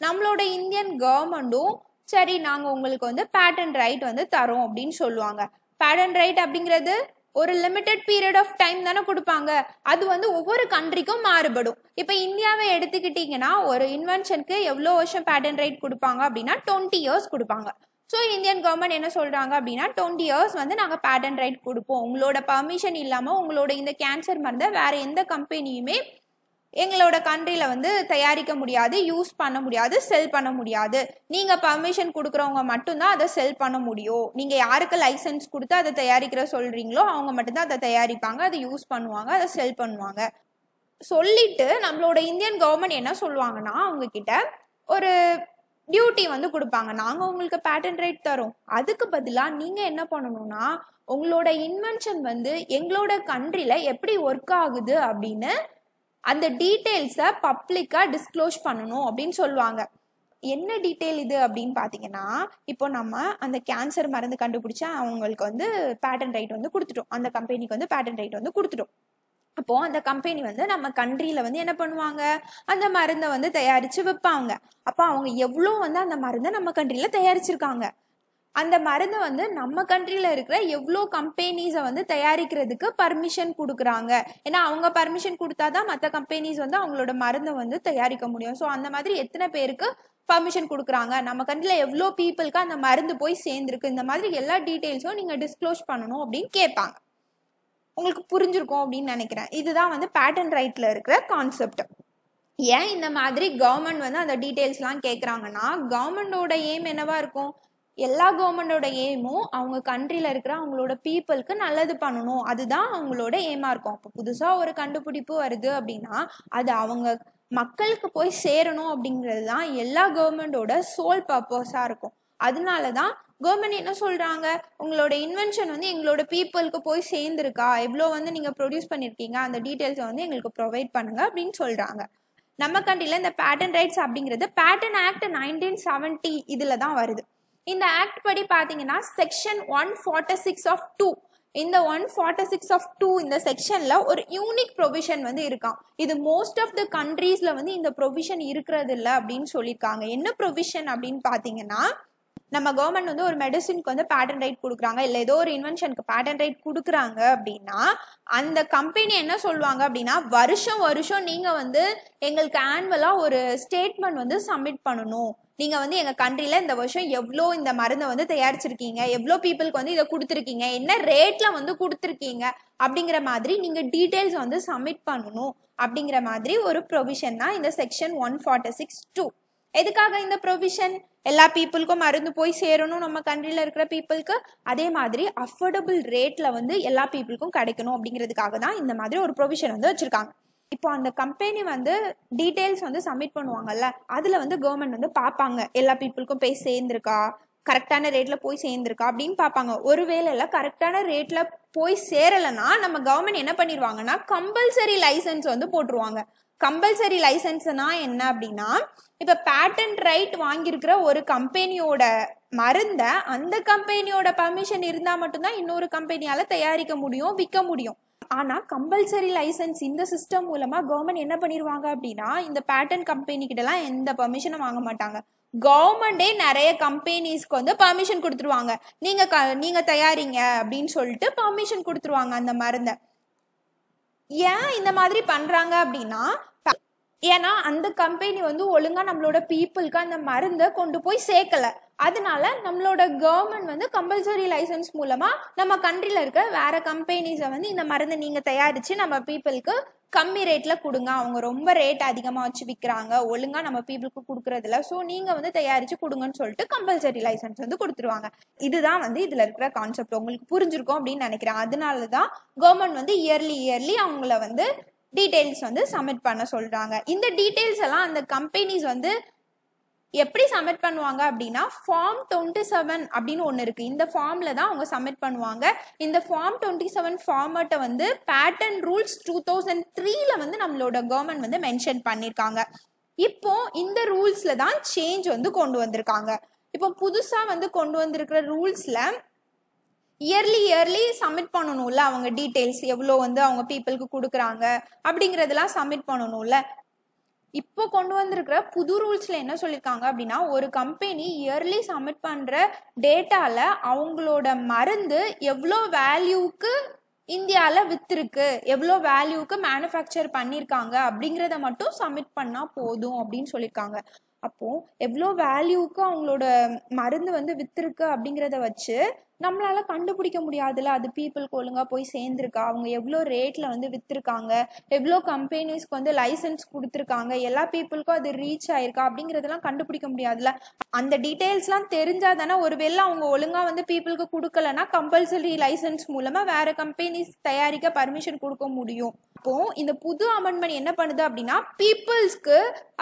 நம்மளோட இந்தியன் கவர்மெண்ட்டும் சரி நாங்க உங்களுக்கு வந்து பேட்டன் ரைட் வந்து தரோம் அப்படின்னு சொல்லுவாங்க. பேட்டன் ரைட் அப்படிங்கிறது ஒரு லிமிடெட் பீரியட் ஆஃப் டைம் தானே கொடுப்பாங்க. அது வந்து ஒவ்வொரு கண்ட்ரிக்கும் மாறுபடும். இப்போ இந்தியாவை எடுத்துக்கிட்டீங்கன்னா ஒரு இன்வென்ஷனுக்கு எவ்வளோ வருஷம் பேட்டன் ரைட் கொடுப்பாங்க அப்படின்னா 20 years கொடுப்பாங்க. ஸோ இந்தியன் கவர்மெண்ட் என்ன சொல்கிறாங்க அப்படின்னா 20 years வந்து நாங்கள் பேட்டன்ட் ரைட் கொடுப்போம். உங்களோட பர்மிஷன் இல்லாமல் உங்களோட இந்த கேன்சர் மருந்தை வேறு எந்த கம்பெனியுமே எங்களோட கண்ட்ரியில் வந்து தயாரிக்க முடியாது, யூஸ் பண்ண முடியாது, செல் பண்ண முடியாது. நீங்கள் பர்மிஷன் கொடுக்குறவங்க மட்டும்தான் அதை செல் பண்ண முடியும். நீங்கள் யாருக்கு லைசன்ஸ் கொடுத்து அதை தயாரிக்கிற சொல்கிறீங்களோ அவங்க மட்டும்தான் அதை தயாரிப்பாங்க, அதை யூஸ் பண்ணுவாங்க, அதை செல் பண்ணுவாங்க. சொல்லிட்டு நம்மளோட இந்தியன் கவர்மெண்ட் என்ன சொல்லுவாங்கன்னா அவங்கக்கிட்ட ஒரு டியூட்டி வந்து கொடுப்பாங்க. நாங்கள் உங்களுக்கு பேட்டன்ட் ரைட் தரோம், அதுக்கு பதிலாக நீங்கள் என்ன பண்ணணும்னா உங்களோட இன்வென்ஷன் வந்து எங்களோட கண்ட்ரியில் எப்படி ஒர்க் ஆகுது அப்படின்னு அந்த டீட்டெயில்ஸை பப்ளிக்காக டிஸ்க்ளோஸ் பண்ணணும் அப்படின்னு சொல்லுவாங்க. என்ன டீட்டெயில் இது அப்படின்னு பார்த்தீங்கன்னா, இப்போ நம்ம அந்த கேன்சர் மருந்து கண்டுபிடிச்சா அவங்களுக்கு வந்து பேட்டன்ட் ரைட் வந்து கொடுத்துட்டோம், அந்த கம்பெனிக்கு வந்து பேட்டன்ட் ரைட் வந்து கொடுத்துட்டோம். அப்போது அந்த கம்பெனி வந்து நம்ம கண்ட்ரியில் வந்து என்ன பண்ணுவாங்க, அந்த மருந்தை வந்து தயாரித்து விற்பாங்க. அப்போ அவங்க எவ்வளோ வந்து அந்த மருந்தை நம்ம கண்ட்ரியில் தயாரிச்சிருக்காங்க, அந்த மருந்தை வந்து நம்ம கண்ட்ரியில் இருக்கிற எவ்வளோ கம்பெனிஸை வந்து தயாரிக்கிறதுக்கு பர்மிஷன் கொடுக்குறாங்க. ஏன்னா அவங்க பர்மிஷன் கொடுத்தா தான் மற்ற கம்பெனிஸ் வந்து அவங்களோட மருந்தை வந்து தயாரிக்க முடியும். ஸோ அந்த மாதிரி எத்தனை பேருக்கு பர்மிஷன் கொடுக்குறாங்க, நம்ம கண்ட்ரியில் எவ்வளோ பீப்புளுக்கு அந்த மருந்து போய் சேர்ந்துருக்கு, இந்த மாதிரி எல்லா டீட்டெயில்ஸும் நீங்கள் டிஸ்க்ளோஸ் பண்ணணும் அப்படின்னு கேட்பாங்க. உங்களுக்கு புரிஞ்சிருக்கும் அப்படின்னு நினைக்கிறேன். இதுதான் வந்து பேட்டன்ட் ரைட்டில் இருக்கிற கான்செப்ட். ஏன் இந்த மாதிரி கவர்மெண்ட் வந்து அந்த டீட்டெயில்ஸ்லாம் கேட்குறாங்கன்னா, கவர்மெண்டோட எய்ம் என்னவா இருக்கும், எல்லா கவர்மெண்டோட எய்மும் அவங்க கண்ட்ரியில் இருக்கிற அவங்களோட பீப்புளுக்கு நல்லது பண்ணணும், அதுதான் அவங்களோட எய்மாக இருக்கும். அப்போ புதுசாக ஒரு கண்டுபிடிப்பு வருது அப்படின்னா அது அவங்க மக்களுக்கு போய் சேரணும் அப்படிங்கிறது தான் எல்லா கவர்மெண்டோட சோல் பர்பஸாக இருக்கும். அதனால தான் கவர்மெண்ட் என்ன சொல்கிறாங்க, உங்களோட இன்வென்ஷன் வந்து எங்களோட பீப்புளுக்கு போய் சேர்ந்துருக்கா, எவ்வளோ வந்து நீங்கள் ப்ரொடியூஸ் பண்ணியிருக்கீங்க, அந்த டீட்டெயில்ஸை வந்து எங்களுக்கு ப்ரொவைட் பண்ணுங்க அப்படின்னு சொல்கிறாங்க. நம்ம கண்ட்ரியில் இந்த பேட்டன்ட் ரைட்ஸ் அப்படிங்கிறது பேட்டன் ஆக்ட் 1970 இதில் தான் வருது. இந்த ஆக்ட் படி பார்த்தீங்கன்னா செக்ஷன் 146 ஆஃப் 2, இந்த 146 ஆஃப் 2 இந்த செக்ஷன்ல ஒரு யூனிக் ப்ரொவிஷன் வந்து இருக்கான். இது மோஸ்ட் ஆஃப் த கண்ட்ரீஸ்ல வந்து இந்த ப்ரொவிஷன் இருக்கிறது இல்லை அப்படின்னு சொல்லியிருக்காங்க. என்ன ப்ரொவிஷன் அப்படின்னு பார்த்தீங்கன்னா, நம்ம கவர்மெண்ட் வந்து ஒரு மெடிசினுக்கு வந்து பேட்டன்ட் ரைட் கொடுக்குறாங்க, இல்லை ஏதோ ஒரு இன்வென்ஷனுக்கு பேட்டன்ட் ரைட் கொடுக்குறாங்க அப்படின்னா அந்த கம்பெனி என்ன சொல்லுவாங்க அப்படின்னா, வருஷம் வருஷம் நீங்கள் வந்து எங்களுக்கு ஆனுவலாக ஒரு ஸ்டேட்மெண்ட் வந்து சப்மிட் பண்ணணும். நீங்கள் வந்து எங்கள் கண்ட்ரியில் இந்த வருஷம் எவ்வளோ இந்த மருந்தை வந்து தயாரிச்சிருக்கீங்க, எவ்வளோ பீப்புளுக்கு வந்து இதை கொடுத்துருக்கீங்க, என்ன ரேட்டில் வந்து கொடுத்துருக்கீங்க அப்படிங்கிற மாதிரி நீங்கள் டீட்டெயில்ஸ் வந்து சப்மிட் பண்ணணும் அப்படிங்கிற மாதிரி ஒரு ப்ரொவிஷன் தான் இந்த செக்ஷன் 146(2). எதுக்காக இந்த ப்ரொவிஷன், எல்லா பீப்புளுக்கும் மருந்து போய் சேரணும் நம்ம கண்ட்ரியில் இருக்கிற பீப்புளுக்கு, அதே மாதிரி அஃபோர்டபுள் ரேட்டில் வந்து எல்லா பீப்புளுக்கும் கிடைக்கணும் அப்படிங்கிறதுக்காக தான் இந்த மாதிரி ஒரு ப்ரொவிஷன் வந்து வச்சுருக்காங்க. இப்போ அந்த கம்பெனி வந்து டீட்டெயில்ஸ் வந்து சப்மிட் பண்ணுவாங்கல்ல, அதில் வந்து கவர்மெண்ட் வந்து பார்ப்பாங்க எல்லா பீப்புளுக்கும் போய் சேர்ந்துருக்கா, கரெக்டான ரேட்டில் போய் சேர்ந்துருக்கா அப்படின்னு பார்ப்பாங்க. ஒருவேளை கரெக்டான ரேட்டில் போய் சேரலைன்னா நம்ம கவர்மெண்ட் என்ன பண்ணிடுவாங்கன்னா கம்பல்சரி லைசன்ஸ் வந்து போட்டுருவாங்க. கம்பல்சரி லைசன்ஸ்னா என்ன அப்படின்னா, இப்போ பேட்டன்ட் ரைட் வாங்கியிருக்கிற ஒரு கம்பெனியோட மருந்தை அந்த கம்பெனியோட பர்மிஷன் இருந்தால் மட்டும்தான் இன்னொரு கம்பெனியால் தயாரிக்க முடியும், விற்க முடியும். ஆனால் கம்பல்சரி லைசன்ஸ் இந்த சிஸ்டம் மூலமாக கவர்மெண்ட் என்ன பண்ணிடுவாங்க அப்படின்னா, இந்த பேட்டன்ட் கம்பெனிக்கிட்டலாம் எந்த பர்மிஷனும் வாங்க மாட்டாங்க. கவர்மெண்டே நிறைய கம்பெனிஸ்க்கு வந்து பர்மிஷன் கொடுத்துருவாங்க, நீங்கள் தயாரிங்க அப்படின்னு சொல்லிட்டு பர்மிஷன் கொடுத்துருவாங்க அந்த மருந்தை. ஏன் இந்த மாதிரி பண்ணுறாங்க அப்படின்னா, ஏன்னா அந்த கம்பெனி வந்து ஒழுங்காக நம்மளோட பீப்புளுக்கு அந்த மருந்தை கொண்டு போய் சேர்க்கலை. அதனால நம்மளோட கவர்மெண்ட் வந்து கம்பல்சரி லைசன்ஸ் மூலமாக நம்ம கண்ட்ரியில் இருக்க வேற கம்பெனிஸை வந்து இந்த மருந்தை நீங்கள் தயாரித்து நம்ம பீப்புளுக்கு கம்மி ரேட்டில் கொடுங்க, அவங்க ரொம்ப ரேட் அதிகமாக வச்சு விற்கிறாங்க, ஒழுங்காக நம்ம பீப்புளுக்கு கொடுக்குறதில்ல, ஸோ நீங்கள் வந்து தயாரித்து கொடுங்கன்னு சொல்லிட்டு கம்பல்சரி லைசன்ஸ் வந்து கொடுத்துருவாங்க. இதுதான் வந்து இதில் இருக்கிற கான்செப்ட். உங்களுக்கு புரிஞ்சிருக்கும் அப்படின்னு நினைக்கிறேன். அதனால தான் கவர்மெண்ட் வந்து இயர்லி அவங்கள வந்து டீட்டெயில்ஸ் வந்து சப்மிட் பண்ண சொல்கிறாங்க. இந்த டீட்டெயில்ஸ் எல்லாம் அந்த கம்பெனிஸ் வந்து எப்படி சப்மிட் பண்ணுவாங்க அப்படின்னா, ஃபார்ம் 27 அப்படின்னு ஒன்று இருக்குது. இந்த ஃபார்மில் தான் அவங்க சப்மிட் பண்ணுவாங்க. இந்த ஃபார்ம் 27 ஃபார்மேட்டை வந்து பேட்டன்ட் ரூல்ஸ் 2003 வந்து நம்மளோட கவர்மெண்ட் வந்து மென்ஷன் பண்ணியிருக்காங்க. இப்போ இந்த ரூல்ஸில் தான் சேஞ்ச் வந்து கொண்டு வந்திருக்காங்க. இப்போ புதுசாக வந்து கொண்டு வந்திருக்கிற ரூல்ஸில் இயர்லி சப்மிட் பண்ணணும்ல, அவங்க டீட்டெயில்ஸ் எவ்வளோ வந்து அவங்க பீப்புளுக்கு கொடுக்குறாங்க அப்படிங்கிறதெல்லாம் சப்மிட் பண்ணணும்ல. இப்போ கொண்டு வந்திருக்கிற புது ரூல்ஸில் என்ன சொல்லியிருக்காங்க அப்படின்னா, ஒரு கம்பெனி இயர்லி சப்மிட் பண்ணுற டேட்டாவில் அவங்களோட மருந்து எவ்வளோ வேல்யூக்கு இந்தியாவில் விற்றுருக்கு, எவ்வளோ வேல்யூக்கு மேனுஃபேக்சர் பண்ணியிருக்காங்க அப்படிங்கிறத மட்டும் சப்மிட் பண்ணால் போதும் அப்படின்னு சொல்லியிருக்காங்க. அப்போது எவ்வளோ வேல்யூக்கு அவங்களோட மருந்து வந்து விற்றுருக்கு அப்படிங்கிறத வச்சு நம்மளால கண்டுபிடிக்க முடியாதுல்ல அது பீப்புளுக்கு ஒழுங்காக போய் சேர்ந்துருக்கா, அவங்க எவ்வளோ ரேட்டில் வந்து விற்றுருக்காங்க, எவ்வளோ கம்பெனிஸ்க்கு வந்து லைசன்ஸ் கொடுத்துருக்காங்க, எல்லா பீப்புளுக்கும் அது ரீச் ஆயிருக்கா அப்படிங்கிறதெல்லாம் கண்டுபிடிக்க முடியாதுல்ல. அந்த டீட்டெயில்ஸ்லாம் தெரிஞ்சால் தானே, ஒருவேளை அவங்க ஒழுங்காக வந்து பீப்புளுக்கு கொடுக்கலன்னா கம்பல்சரி லைசன்ஸ் மூலமாக வேறு கம்பெனிஸ் தயாரிக்க பர்மிஷன் கொடுக்க முடியும். அப்போ இந்த புது அமெண்ட்மெண்ட் என்ன பண்ணுது அப்படின்னா பீப்புள்ஸ்க்கு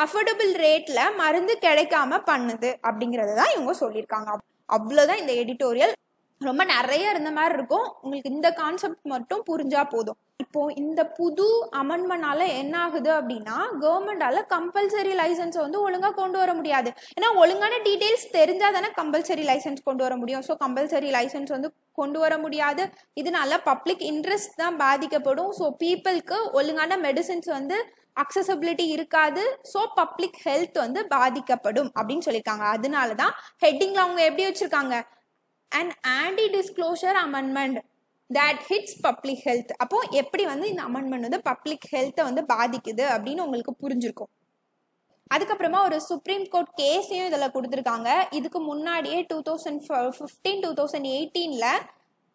அஃபோர்டபுள் ரேட்டில் மருந்து கிடைக்காம பண்ணுது அப்படிங்கிறது தான் இவங்க சொல்லியிருக்காங்க. அவ்வளோதான் இந்த எடிட்டோரியல். ரொம்ப நிறைய இருந்த மாதிரி இருக்கும், உங்களுக்கு இந்த கான்செப்ட் மட்டும் புரிஞ்சா போதும். இப்போ இந்த புது அமெண்ட்மெண்டால என்ன ஆகுது அப்படின்னா கவர்மெண்டால கம்பல்சரி லைசன்ஸை வந்து ஒழுங்காக கொண்டு வர முடியாது. ஏன்னா ஒழுங்கான டீட்டெயில்ஸ் தெரிஞ்சால் தானே கம்பல்சரி லைசன்ஸ் கொண்டு வர முடியும். ஸோ கம்பல்சரி லைசன்ஸ் வந்து கொண்டு வர முடியாது. இதனால பப்ளிக் இன்ட்ரெஸ்ட் தான் பாதிக்கப்படும். ஸோ பீப்புளுக்கு ஒழுங்கான மெடிசின்ஸ் வந்து அக்சசபிலிட்டி இருக்காது. ஸோ பப்ளிக் ஹெல்த் வந்து பாதிக்கப்படும் அப்படின்னு சொல்லியிருக்காங்க. அதனால தான் ஹெட்டிங்ல அவங்க எப்படி வச்சிருக்காங்க, an anti-disclosure amendment that hits public health. அப்போ எப்படி வந்து இந்த அமெண்ட்மெண்ட் வந்து பப்ளிக் ஹெல்த்தை வந்து பாதிக்குது அப்படின்னு உங்களுக்கு புரிஞ்சிருக்கும். அதுக்கப்புறமா ஒரு சுப்ரீம் கோர்ட் கேஸையும் இதில் கொடுத்துருக்காங்க. இதுக்கு முன்னாடியே 2015-2018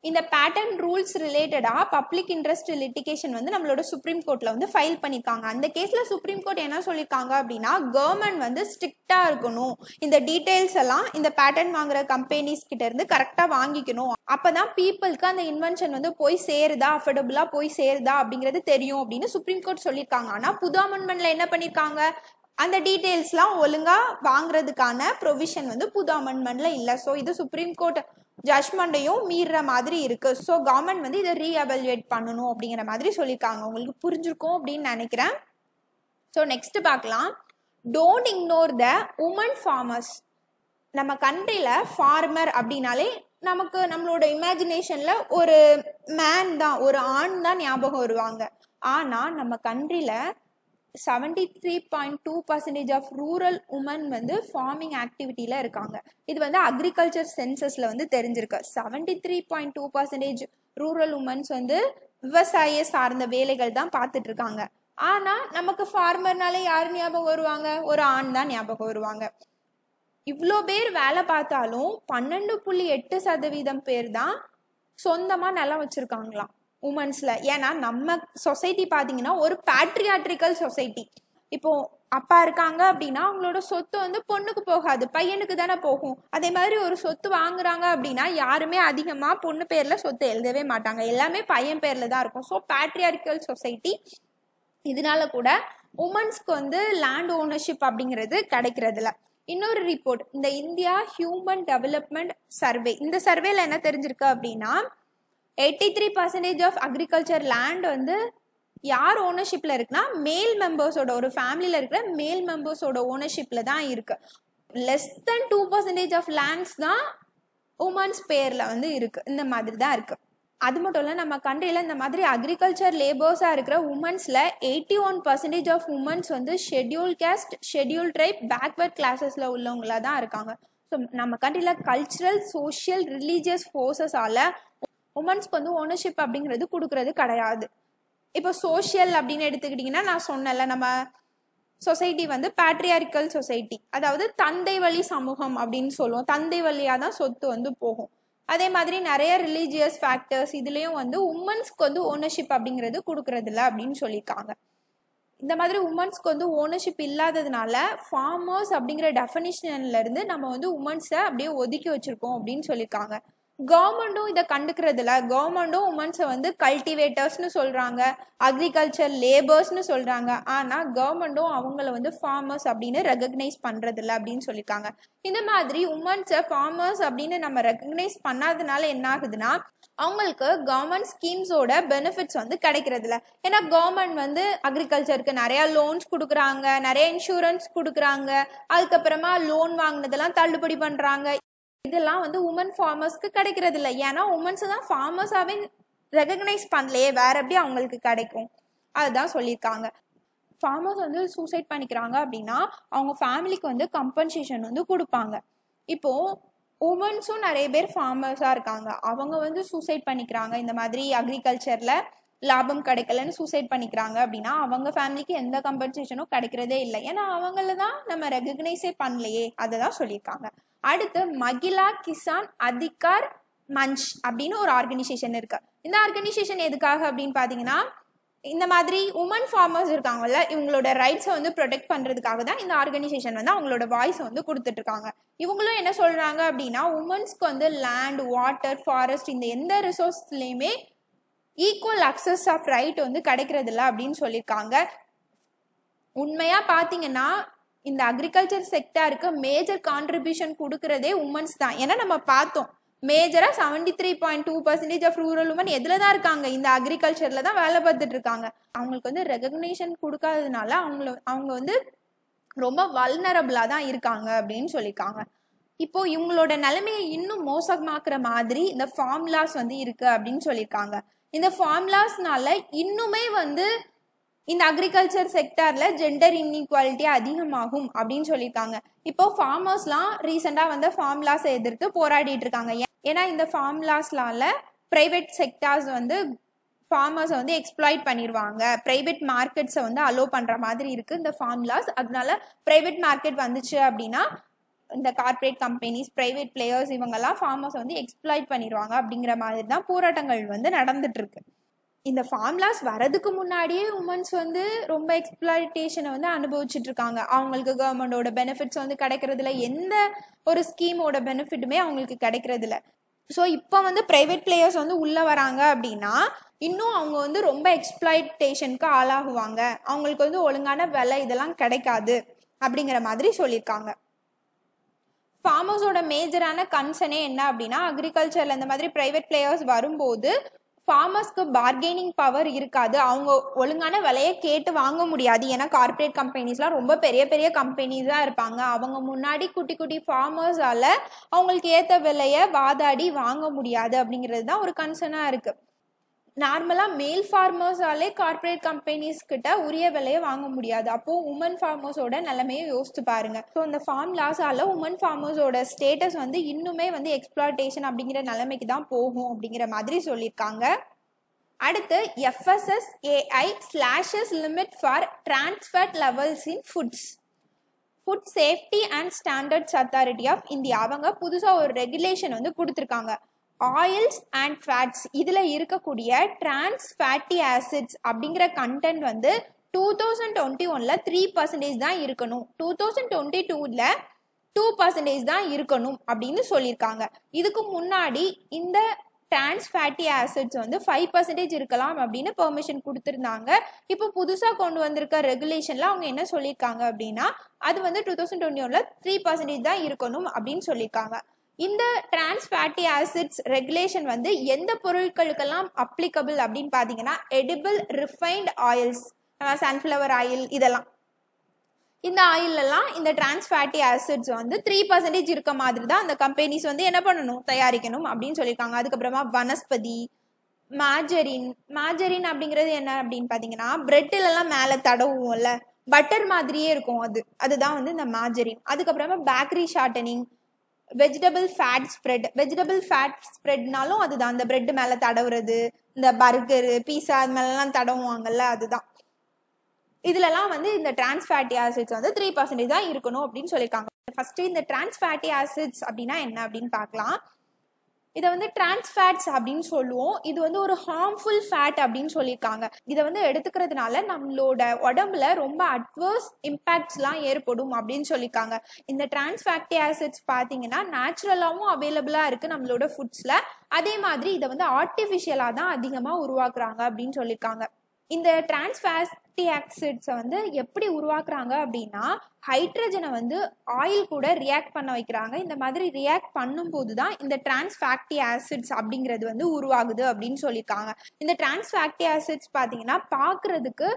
இந்த பேட்டர்ன் ரூல்ஸ் ரிலேட்டடாக பப்ளிக் இன்ட்ரெஸ்ட் லிட்டிகேஷன் வந்து நம்மளோட சுப்ரீம் கோர்ட்டில் வந்து ஃபைல் பண்ணியிருக்காங்க. அந்த கேஸில் சுப்ரீம் கோர்ட் என்ன சொல்லியிருக்காங்க அப்படின்னா கவர்மெண்ட் வந்து ஸ்ட்ரிக்டாக இருக்கணும், இந்த டீட்டெயில்ஸ் எல்லாம் இந்த பேட்டர்ன் வாங்குற கம்பெனிஸ் கிட்ட இருந்து கரெக்டாக வாங்கிக்கணும், அப்போ தான் பீப்புளுக்கு அந்த இன்வென்ஷன் வந்து போய் சேருதா, அஃபோர்டபுளாக போய் சேருதா அப்படிங்கிறது தெரியும் அப்படின்னு சுப்ரீம் கோர்ட் சொல்லியிருக்காங்க. ஆனால் புது அமெண்ட்மெண்ட்ல என்ன பண்ணியிருக்காங்க, அந்த டீட்டெயில்ஸ்லாம் ஒழுங்காக வாங்குறதுக்கான ப்ரொவிஷன் வந்து புது அமெண்ட்மெண்ட்ல இல்லை. ஸோ இது சுப்ரீம் கோர்ட் ஜட்மெண்ட்டையும் மீறுற மாதிரி இருக்கு. ஸோ கவர்மெண்ட் வந்து இதை ரீஎவல்யூவேட் பண்ணணும் அப்படிங்கிற மாதிரி சொல்லியிருக்காங்க. உங்களுக்கு புரிஞ்சிருக்கும் அப்படின்னு நினைக்கிறேன். ஸோ நெக்ஸ்ட் பார்க்கலாம். Don't ignore the woman farmers. நம்ம கண்ட்ரியில் ஃபார்மர் அப்படின்னாலே நமக்கு நம்மளோட இமேஜினேஷனில் ஒரு மேன் தான், ஒரு ஆண் தான் ஞாபகம் வருவாங்க. ஆனால் நம்ம கண்ட்ரியில் 73.2% ஆஃப் ரூரல் உமன் வந்து ஃபார்மிங் ஆக்டிவிட்டியில் இருக்காங்க. இது வந்து அக்ரிகல்ச்சர் சென்சஸில் வந்து தெரிஞ்சிருக்கு. 73.2% ரூரல் உமன்ஸ் வந்து விவசாய சார்ந்த வேலைகள் தான் பார்த்துட்டு இருக்காங்க. ஆனால் நமக்கு ஃபார்மர்னாலே யார் ஞாபகம் வருவாங்க, ஒரு ஆண் தான் ஞாபகம் வருவாங்க. இவ்வளோ பேர் வேலை பார்த்தாலும் 12.8% பேர் தான் சொந்தமாக நிலம் வச்சுருக்காங்களாம் உமன்ஸில். ஏன்னா நம்ம சொசைட்டி பார்த்தீங்கன்னா ஒரு பேட்ரியாட்ரிக்கல் சொசைட்டி. இப்போ அப்பா இருக்காங்க அப்படின்னா அவங்களோட சொத்து வந்து பொண்ணுக்கு போகாது, பையனுக்கு தானே போகும். அதே மாதிரி ஒரு சொத்து வாங்குறாங்க அப்படின்னா யாருமே அதிகமாக பொண்ணு பேரில் சொத்து எழுதவே மாட்டாங்க, எல்லாமே பையன் பேரில் தான் இருக்கும். So patriarchal society. இதனால கூட உமன்ஸ்க்கு வந்து லேண்ட் ஓனர்ஷிப் அப்படிங்கிறது கிடைக்கிறதுல. இன்னொரு ரிப்போர்ட், இந்த இந்தியா ஹியூமன் டெவலப்மெண்ட் சர்வே, இந்த சர்வேல என்ன தெரிஞ்சிருக்கு அப்படின்னா 83% ஆஃப் அக்ரிகல்ச்சர் லேண்ட் வந்து யார் ஓனர்ஷிப்பில் இருக்குன்னா மேல் மெம்பர்ஸோட, ஒரு ஃபேமிலியில் இருக்கிற மேல் மெம்பர்ஸோட ஓனர்ஷிப்பில் தான் இருக்கு. லெஸ் தென் 2% ஆஃப் லேண்ட்ஸ் தான் உமன்ஸ் பேரில் வந்து இருக்கு. இந்த மாதிரி தான் இருக்கு. அது மட்டும் இல்லை, நம்ம கண்ட்ரியில் இந்த மாதிரி அக்ரிகல்ச்சர் லேபர்ஸாக இருக்கிற உமன்ஸில் 81% ஆஃப் உமன்ஸ் வந்து schedule caste, schedule tribe, backward கிளாஸஸில் உள்ளவங்களா தான் இருக்காங்க. ஸோ நம்ம கண்ட்ரியில் கல்ச்சுரல், சோஷியல், ரிலீஜியஸ் ஃபோர்ஸஸால் உமன்ஸ்க்கு வந்து ஓனர்ஷிப் அப்படிங்கிறது கொடுக்கறது கிடையாது. இப்போ சோஷியல் அப்படின்னு எடுத்துக்கிட்டிங்கன்னா நான் சொன்னேன்ல, நம்ம சொசைட்டி வந்து பேட்ரியாரிக்கல் சொசைட்டி, அதாவது தந்தை வழி சமூகம் அப்படின்னு சொல்லுவோம். தந்தை வழியாக தான் சொத்து வந்து போகும். அதே மாதிரி நிறைய ரிலீஜியஸ் ஃபேக்டர்ஸ் இதுலேயும் வந்து உமன்ஸ்க்கு வந்து ஓனர்ஷிப் அப்படிங்கிறது கொடுக்கறதில்ல அப்படின்னு சொல்லியிருக்காங்க. இந்த மாதிரி உமன்ஸ்க்கு வந்து ஓனர்ஷிப் இல்லாததுனால ஃபார்மர்ஸ் அப்படிங்கிற டெஃபினிஷன்லேருந்து நம்ம வந்து உமன்ஸை அப்படியே ஒதுக்கி வச்சுருக்கோம் அப்படின்னு சொல்லியிருக்காங்க. கவர்மெண்ட்டும் இதை கண்டுக்கிறதுல, கவர்மெண்ட்டும் உமன்ஸை வந்து கல்டிவேட்டர்ஸ்னு சொல்கிறாங்க, அக்ரிகல்ச்சர் லேபர்ஸ்னு சொல்கிறாங்க. ஆனால் கவர்மெண்ட்டும் அவங்கள வந்து ஃபார்மர்ஸ் அப்படின்னு ரெகக்னைஸ் பண்ணுறதில்ல அப்படின்னு சொல்லியிருக்காங்க. இந்த மாதிரி உமன்ஸை ஃபார்மர்ஸ் அப்படின்னு நம்ம ரெகக்னைஸ் பண்ணாததுனால என்ன ஆகுதுன்னா அவங்களுக்கு கவர்மெண்ட் ஸ்கீம்ஸோட பெனிஃபிட்ஸ் வந்து கிடைக்கிறதில்ல. ஏன்னா கவர்மெண்ட் வந்து அக்ரிகல்ச்சருக்கு நிறையா லோன்ஸ் கொடுக்குறாங்க, நிறைய இன்சூரன்ஸ் கொடுக்குறாங்க, அதுக்கப்புறமா லோன் வாங்கினதெல்லாம் தள்ளுபடி பண்ணுறாங்க. இதெல்லாம் வந்து உமன் ஃபார்மர்ஸ்க்கு கிடைக்கிறது இல்லை. ஏன்னா உமன்ஸ் தான் ஃபார்மர்ஸாகவே ரெகக்னைஸ் பண்ணலையே, வேற எப்படி அவங்களுக்கு கிடைக்கும், அதுதான் சொல்லியிருக்காங்க. ஃபார்மர்ஸ் வந்து சூசைட் பண்ணிக்கிறாங்க அப்படின்னா அவங்க ஃபேமிலிக்கு வந்து கம்பன்சேஷன் வந்து கொடுப்பாங்க. இப்போது உமன்ஸும் நிறைய பேர் ஃபார்மர்ஸாக இருக்காங்க, அவங்க வந்து சூசைட் பண்ணிக்கிறாங்க இந்த மாதிரி அக்ரிகல்ச்சரில் லாபம் கிடைக்கலன்னு சூசைட் பண்ணிக்கிறாங்க அப்படின்னா அவங்க ஃபேமிலிக்கு எந்த கம்பன்சேஷனும் கிடைக்கிறதே இல்லை. ஏன்னா அவங்கள தான் நம்ம ரெகக்னைஸே பண்ணலையே, அதை தான் சொல்லியிருக்காங்க. அடுத்து மகிழா கிசான் அதிகார் மஞ்ச் அப்படின்னு ஒரு ஆர்கனைசேஷன் இருக்கு. இந்த ஆர்கனைசேஷன் எதுக்காக அப்படின்னு பார்த்தீங்கன்னா, இந்த மாதிரி உமன் ஃபார்மர்ஸ் இருக்காங்கல்ல, இவங்களோட ரைட்ஸை வந்து ப்ரொடெக்ட் பண்ணுறதுக்காக தான் இந்த ஆர்கனைசேஷன் வந்து அவங்களோட வாய்ஸை வந்து கொடுத்துட்டு இருக்காங்க. இவங்களும் என்ன சொல்கிறாங்க அப்படின்னா, உமன்ஸ்க்கு வந்து லேண்ட், வாட்டர், ஃபாரஸ்ட் இந்த எந்த ரிசோர்ஸ்லையுமே ஈக்குவல் அக்சஸ் ஆஃப் ரைட் வந்து கிடைக்கிறது இல்லை அப்படின்னு சொல்லியிருக்காங்க. உண்மையாக பார்த்தீங்கன்னா இந்த அக்ரிகல்ச்சர் செக்டாருக்கு மேஜர் கான்ட்ரிபியூஷன் கொடுக்கறதே உமன்ஸ் தான். ஏன்னா நம்ம பார்த்தோம், மேஜராக 73.2% ஆஃப் ரூரல் உமன் எதில் தான் இருக்காங்க, இந்த அக்ரிகல்ச்சரில் தான் வேலை பார்த்துட்டு இருக்காங்க. அவங்களுக்கு வந்து ரெகக்னேஷன் கொடுக்காததுனால அவங்க வந்து ரொம்ப வல்னரபிளாக தான் இருக்காங்க அப்படின்னு சொல்லியிருக்காங்க. இப்போ இவங்களோட நிலைமையை இன்னும் மோசமாக்குற மாதிரி இந்த ஃபார்முலாஸ் வந்து இருக்கு அப்படின்னு சொல்லியிருக்காங்க. இந்த ஃபார்முலாஸ்னால இன்னுமே வந்து இந்த அக்ரிகல்ச்சர் செக்டார்ல ஜெண்டர் இன்இக்வாலிட்டி அதிகமாகும் அப்படின்னு சொல்லியிருக்காங்க. இப்போ ஃபார்மர்ஸ்லாம் ரீசெண்டாக வந்து ஃபார்முலாஸை எதிர்த்து போராடிட்டு இருக்காங்க. ஏன்னா இந்த ஃபார்முலாஸ்லால பிரைவேட் செக்டார்ஸ் வந்து ஃபார்மர்ஸை வந்து எக்ஸ்ப்ளாய்ட் பண்ணிடுவாங்க, பிரைவேட் மார்க்கெட்ஸை வந்து அலோவ் பண்ணுற மாதிரி இருக்குது இந்த ஃபார்முலாஸ். அதனால பிரைவேட் மார்க்கெட் வந்துச்சு அப்படின்னா இந்த கார்பரேட் கம்பெனிஸ், பிரைவேட் பிளேயர்ஸ் இவங்கெல்லாம் ஃபார்மர்ஸை வந்து எக்ஸ்ப்ளாய்ட் பண்ணிடுவாங்க அப்படிங்கிற மாதிரி தான் போராட்டங்கள் வந்து நடந்துட்டு இருக்கு. இந்த ஃபார்முலாஸ் வரதுக்கு முன்னாடியே உமன்ஸ் வந்து ரொம்ப எக்ஸ்ப்ளாய்டேஷனை வந்து அனுபவிச்சுட்டு இருக்காங்க. அவங்களுக்கு கவர்மெண்டோட பெனிஃபிட்ஸ் வந்து கிடைக்கிறதுல எந்த ஒரு ஸ்கீமோட பெனிஃபிட்டுமே அவங்களுக்கு கிடைக்கிறதில்ல. ஸோ இப்போ வந்து ப்ரைவேட் பிளேயர்ஸ் வந்து உள்ளே வராங்க அப்படின்னா இன்னும் அவங்க வந்து ரொம்ப எக்ஸ்ப்ளாய்டேஷனுக்கு ஆளாகுவாங்க, அவங்களுக்கு வந்து ஒழுங்கான விலை இதெல்லாம் கிடைக்காது அப்படிங்கிற மாதிரி சொல்லியிருக்காங்க. ஃபார்மர்ஸோட மேஜரான கன்சர்னே என்ன அப்படின்னா, அக்ரிகல்ச்சரில் இந்த மாதிரி ப்ரைவேட் பிளேயர்ஸ் வரும்போது ஃபார்மர்ஸ்க்கு பார்கெனிங் பவர் இருக்காது, அவங்க ஒழுங்கான விலையை கேட்டு வாங்க முடியாது. ஏன்னா கார்பரேட் கம்பெனிஸ்லாம் ரொம்ப பெரிய பெரிய கம்பெனிஸாக இருப்பாங்க, அவங்க முன்னாடி குட்டி குட்டி ஃபார்மர்ஸால் அவங்களுக்கு ஏற்ற விலையை வாதாடி வாங்க முடியாது அப்படிங்கிறது தான் ஒரு கன்சர்னாக இருக்குது. நார்மலாக மேல் ஃபார்மர்ஸாலே கார்பரேட் கம்பெனிஸ் கிட்ட உரிய விலையை வாங்க முடியாது. அப்போது உமன் ஃபார்மர்ஸோட நிலைமையை யோசித்து பாருங்க. ஸோ இந்த ஃபார்முலாஸால உமன் ஃபார்மர்ஸோட ஸ்டேட்டஸ் வந்து இன்னுமே வந்து எக்ஸ்ப்ளாய்டேஷன் அப்படிங்கிற நிலைமைக்கு தான் போகும் அப்படிங்கிற மாதிரி சொல்லியிருக்காங்க. அடுத்து FSSAI slashes limit for trans fat levels in foods. Food safety and standards authority of India அவங்க புதுசாக ஒரு ரெகுலேஷன் வந்து கொடுத்துருக்காங்க. ஆயில்ஸ் அண்ட் ஃபேட்ஸ் இதில் இருக்கக்கூடிய டிரான்ஸ் ஃபேட்டி ஆசிட்ஸ் அப்படிங்கிற கண்டென்ட் வந்து 2021 3% தான் இருக்கணும், 2022 2% தான் இருக்கணும் அப்படின்னு சொல்லியிருக்காங்க. இதுக்கு முன்னாடி இந்த டிரான்ஸ் ஃபேட்டி ஆசிட்ஸ் வந்து 5% இருக்கலாம் அப்படின்னு பெர்மிஷன் கொடுத்துருந்தாங்க. இப்போ புதுசாக கொண்டு வந்திருக்க ரெகுலேஷனில் அவங்க என்ன சொல்லியிருக்காங்க அப்படின்னா, அது வந்து 2021 3% தான் இருக்கணும் அப்படின்னு சொல்லியிருக்காங்க. இந்த டிரான்ஸ் ஃபேட்டி ஆசிட்ஸ் ரெகுலேஷன் வந்து எந்த பொருட்களுக்கெல்லாம் அப்ளிகபிள் அப்படின்னு பார்த்தீங்கன்னா, edible refined oils, sunflower oil இதெல்லாம், இந்த ஆயிலெல்லாம் இந்த டிரான்ஸ் ஃபேட்டி ஆசிட்ஸ் வந்து 3% இருக்க மாதிரி தான் அந்த கம்பெனிஸ் வந்து என்ன பண்ணணும், தயாரிக்கணும் அப்படின்னு சொல்லியிருக்காங்க. அதுக்கப்புறமா வனஸ்பதி, மாஜரின் அப்படிங்கிறது என்ன அப்படின்னு பார்த்தீங்கன்னா, பிரெட்டிலெல்லாம் மேலே தடவுவோம்ல, பட்டர் மாதிரியே இருக்கும், அதுதான் வந்து இந்த மாஜரின். அதுக்கப்புறமா பேக்கரி ஷார்டனிங், வெஜிடபிள் ஃபேட் ஸ்ப்ரெட்னாலும் அதுதான், அந்த பிரெட் மேலே தடவுறது, இந்த பர்கரு பீஸா அது மேலெலாம் தடவுவாங்கல்ல அதுதான். இதுலலாம் வந்து இந்த டிரான்ஸ் ஃபேட்டி ஆசிட்ஸ் வந்து 3% தான் இருக்கணும் அப்படின்னு சொல்லியிருக்காங்க. ஃபர்ஸ்ட் இந்த டிரான்ஸ் ஃபேட்டி ஆசிட்ஸ் அப்படின்னா என்ன அப்படின்னு பார்க்கலாம். இதை வந்து டிரான்ஸ் ஃபேட்ஸ் அப்படின்னு சொல்லுவோம். இது வந்து ஒரு ஹார்ம்ஃபுல் ஃபேட் அப்படின்னு சொல்லியிருக்காங்க. இதை வந்து எடுத்துக்கிறதுனால நம்மளோட உடம்புல ரொம்ப அட்வர்ஸ் இம்பேக்ட்ஸ்லாம் ஏற்படும் அப்படின்னு சொல்லியிருக்காங்க. இந்த டிரான்ஸ் ஃபேட்டி ஆசிட்ஸ் பார்த்தீங்கன்னா நேச்சுரலாகவும் அவைலபிளாக இருக்குது நம்மளோட ஃபுட்ஸில். அதே மாதிரி இதை வந்து ஆர்டிஃபிஷியலாக தான் அதிகமாக உருவாக்குறாங்க அப்படின்னு சொல்லியிருக்காங்க. இந்த டிரான்ஸ் ஃபேட்டி ஆசிட்ஸை வந்து எப்படி உருவாக்குறாங்க அப்படின்னா, ஹைட்ரஜனை வந்து ஆயில் கூட ரியாக்ட் பண்ண வைக்கிறாங்க. இந்த மாதிரி ரியாக்ட் பண்ணும்போது தான் இந்த டிரான்ஸ் ஃபேட்டி ஆசிட்ஸ் அப்படிங்கிறது வந்து உருவாகுது அப்படின்னு சொல்லியிருக்காங்க. இந்த டிரான்ஸ் ஃபேட்டி ஆசிட்ஸ் பார்த்தீங்கன்னா பார்க்குறதுக்கு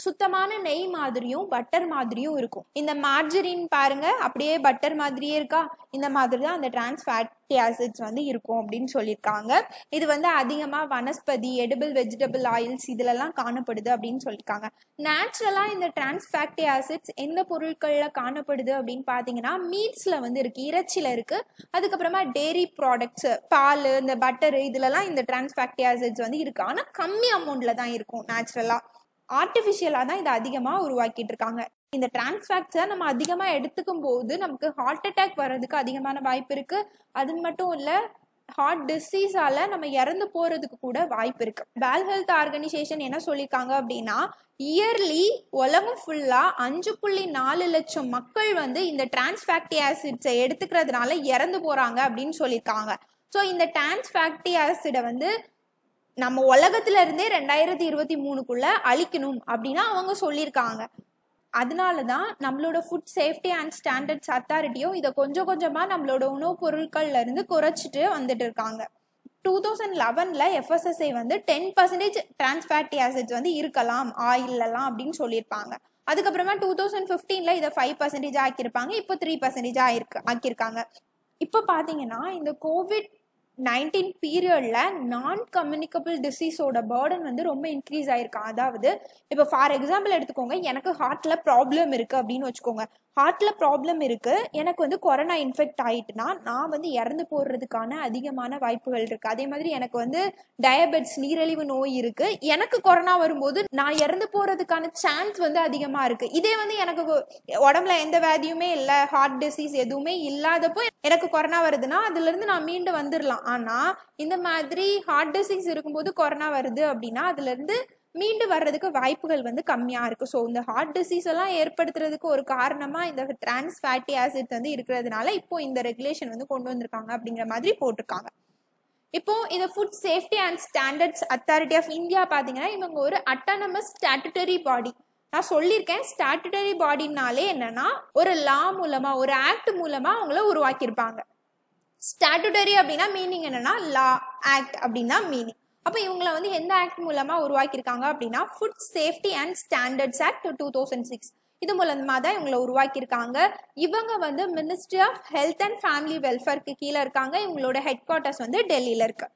சுத்தமான நெய் மாதிரியும் பட்டர் மாதிரியும் இருக்கும். இந்த மார்ஜரின் பாருங்க அப்படியே பட்டர் மாதிரியே இருக்கா, இந்த மாதிரி தான் அந்த டிரான்ஸ் ஃபேட்டி ஆசிட்ஸ் வந்து இருக்கும் அப்படின்னு சொல்லியிருக்காங்க. இது வந்து அதிகமாக வனஸ்பதி, எடிபிள் வெஜிடபிள் ஆயில்ஸ் இதுலலாம் காணப்படுது அப்படின்னு சொல்லியிருக்காங்க. நேச்சுரலாக இந்த டிரான்ஸ் ஃபேட்டி ஆசிட்ஸ் எந்த பொருட்களில் காணப்படுது அப்படின்னு பார்த்தீங்கன்னா மீட்ஸில் வந்து இருக்குது, இறைச்சியில் இருக்குது. அதுக்கப்புறமா டெய்ரி ப்ராடக்ட்ஸ், பால், இந்த பட்டரு இதுலலாம் இந்த டிரான்ஸ் ஃபேட்டி ஆசிட்ஸ் வந்து இருக்குது. ஆனால் கம்மி அமௌண்ட்டில் தான் இருக்கும். நேச்சுரலாக ஆர்டிஃபிஷியலாக தான் இதை அதிகமாக உருவாக்கிட்டு இருக்காங்க. இந்த டிரான்ஸ் ஃபேட்ஸை நம்ம அதிகமாக எடுத்துக்கும் போது நமக்கு ஹார்ட் அட்டாக் வர்றதுக்கு அதிகமான வாய்ப்பு இருக்குது. அது மட்டும் இல்லை, ஹார்ட் டிசீஸால நம்ம இறந்து போறதுக்கு கூட வாய்ப்பு இருக்கு. வேர்ல்ட் ஹெல்த் ஆர்கனைசேஷன் என்ன சொல்லியிருக்காங்க அப்படின்னா, இயர்லி உலகம் ஃபுல்லா 5.4 லட்சம் மக்கள் வந்து இந்த டிரான்ஸ் ஃபேட்டி ஆசிட்ஸை எடுத்துக்கிறதுனால இறந்து போறாங்க அப்படின்னு சொல்லியிருக்காங்க. ஸோ இந்த டிரான்ஸ் ஃபேட்டி ஆசிடை வந்து நம்ம உலகத்துல இருந்தே 2023க்குள்ள அழிக்கணும் அப்படின்னு அவங்க சொல்லியிருக்காங்க. அதனாலதான் நம்மளோட ஃபுட் சேஃப்டி அண்ட் ஸ்டாண்டர்ட்ஸ் அத்தாரிட்டியும் இதை கொஞ்சம் கொஞ்சமா நம்மளோட உணவுப் பொருட்கள்ல இருந்து குறைச்சிட்டு வந்துட்டு இருக்காங்க. 2011ல FSSAI வந்து 10% டிரான்ஸ் ஃபேட்டி ஆசிட்ஸ் வந்து இருக்கலாம் ஆயிலெல்லாம் அப்படின்னு சொல்லியிருப்பாங்க. அதுக்கப்புறமா 2015ல இதை 5% ஆக்கியிருப்பாங்க. இப்போ 3% ஆக்கியிருக்காங்க. இப்போ பாத்தீங்கன்னா இந்த COVID-19 பீரியட்ல நான் கம்யூனிகபிள் டிசீஸோட பர்டன் வந்து ரொம்ப இன்க்ரீஸ் ஆயிருக்கான். அதாவது இப்போ ஃபார் எக்ஸாம்பிள் எடுத்துக்கோங்க, எனக்கு ஹார்ட்ல ப்ராப்ளம் இருக்கு அப்படின்னு வச்சுக்கோங்க. ஹார்ட்ல ப்ராப்ளம் இருக்கு, எனக்கு வந்து கொரோனா இன்ஃபெக்ட் ஆயிட்டுனா நான் வந்து இறந்து போடுறதுக்கான அதிகமான வாய்ப்புகள் இருக்கு. அதே மாதிரி எனக்கு வந்து டயபெட்ஸ், நீரிழிவு நோய் இருக்கு, எனக்கு கொரோனா வரும்போது நான் இறந்து போறதுக்கான சான்ஸ் வந்து அதிகமா இருக்கு. இதே வந்து எனக்கு உடம்புல எந்த வியாதியுமே இல்லை, ஹார்ட் டிசீஸ் எதுவுமே இல்லாதப்போ எனக்கு கொரோனா வருதுன்னா அதுல இருந்து நான் மீண்டு வந்துடலாம். ஆனா இந்த மாதிரி ஹார்ட் டிசீஸ் இருக்கும்போது கொரோனா வருது அப்படின்னா அதுல இருந்து மீண்டு வர்றதுக்கு வாய்ப்புகள் வந்து கம்மியா இருக்கு. ஸோ இந்த ஹார்ட் டிசீஸ் எல்லாம் ஏற்படுத்துறதுக்கு ஒரு காரணமா இந்த டிரான்ஸ் ஃபேட்டி ஆசிட் வந்து இருக்கிறதுனால இப்போ இந்த ரெகுலேஷன் வந்து கொண்டு வந்திருக்காங்க அப்படிங்கிற மாதிரி போட்டிருக்காங்க. இப்போ இந்த food safety and standards authority of India பாத்தீங்கன்னா இவங்க ஒரு அட்டானமஸ் ஸ்டாட்டுட்டரி பாடி. நான் சொல்லியிருக்கேன், ஸ்டாட்டுட்டரி பாடினாலே என்னன்னா ஒரு லா மூலமா, ஒரு ஆக்ட் மூலமா அவங்கள உருவாக்கியிருப்பாங்க. ஸ்டாட்டுட்டரி அப்படின்னா மீனிங் என்னன்னா லா, ஆக்ட் அப்படின்னா மீனிங். அப்போ இவங்களை வந்து எந்த ஆக்ட் மூலமா உருவாக்கியிருக்காங்க அப்படின்னா food safety and standards act 2006 இது மூலமா தான் இவங்களை உருவாக்கியிருக்காங்க. இவங்க வந்து ministry of health and family வெல்ஃபேருக்கு கீழே இருக்காங்க. இவங்களோட ஹெட் குவார்ட்டர்ஸ் வந்து டெல்லியில இருக்கு.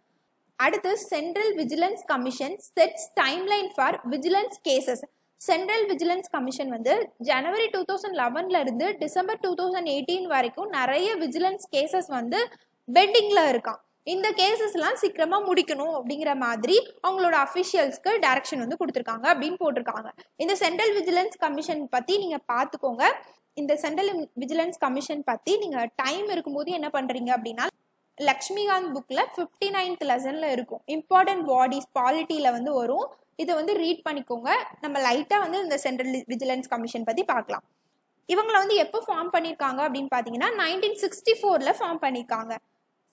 அடுத்து central vigilance commission sets timeline for vigilance cases. Central vigilance commission வந்து ஜனவரி 2011ல இருந்து டிசம்பர் 2018 வரைக்கும் நிறைய விஜிலன்ஸ் கேசஸ் வந்து பெண்டிங்ல இருக்கான். இந்த கேசஸ்லாம் சீக்கிரமா முடிக்கணும் அப்படிங்கிற மாதிரி அவங்களோட அஃபிஷியல்ஸ்க்கு டைரக்ஷன் வந்து கொடுத்துருக்காங்க அப்படின்னு போட்டிருக்காங்க. இந்த சென்ட்ரல் விஜிலன்ஸ் கமிஷன் பத்தி நீங்க பாத்துக்கோங்க. இந்த சென்ட்ரல் விஜிலன்ஸ் கமிஷன் பத்தி நீங்க டைம் இருக்கும்போது என்ன பண்றீங்க அப்படின்னா லக்ஷ்மிகாந்த் புக்ல 59th லெசன்ல இருக்கும், இம்பார்ட்டன்ட் பாடிஸ் பாலிட்டியில வந்து வரும். இதை வந்து ரீட் பண்ணிக்கோங்க. நம்ம லைட்டா வந்து இந்த சென்ட்ரல் விஜிலன்ஸ் கமிஷன் பத்தி பார்க்கலாம். இவங்களை வந்து எப்போ ஃபார்ம் பண்ணியிருக்காங்க அப்படின்னு பாத்தீங்கன்னா 1964ல ஃபார்ம் பண்ணியிருக்காங்க.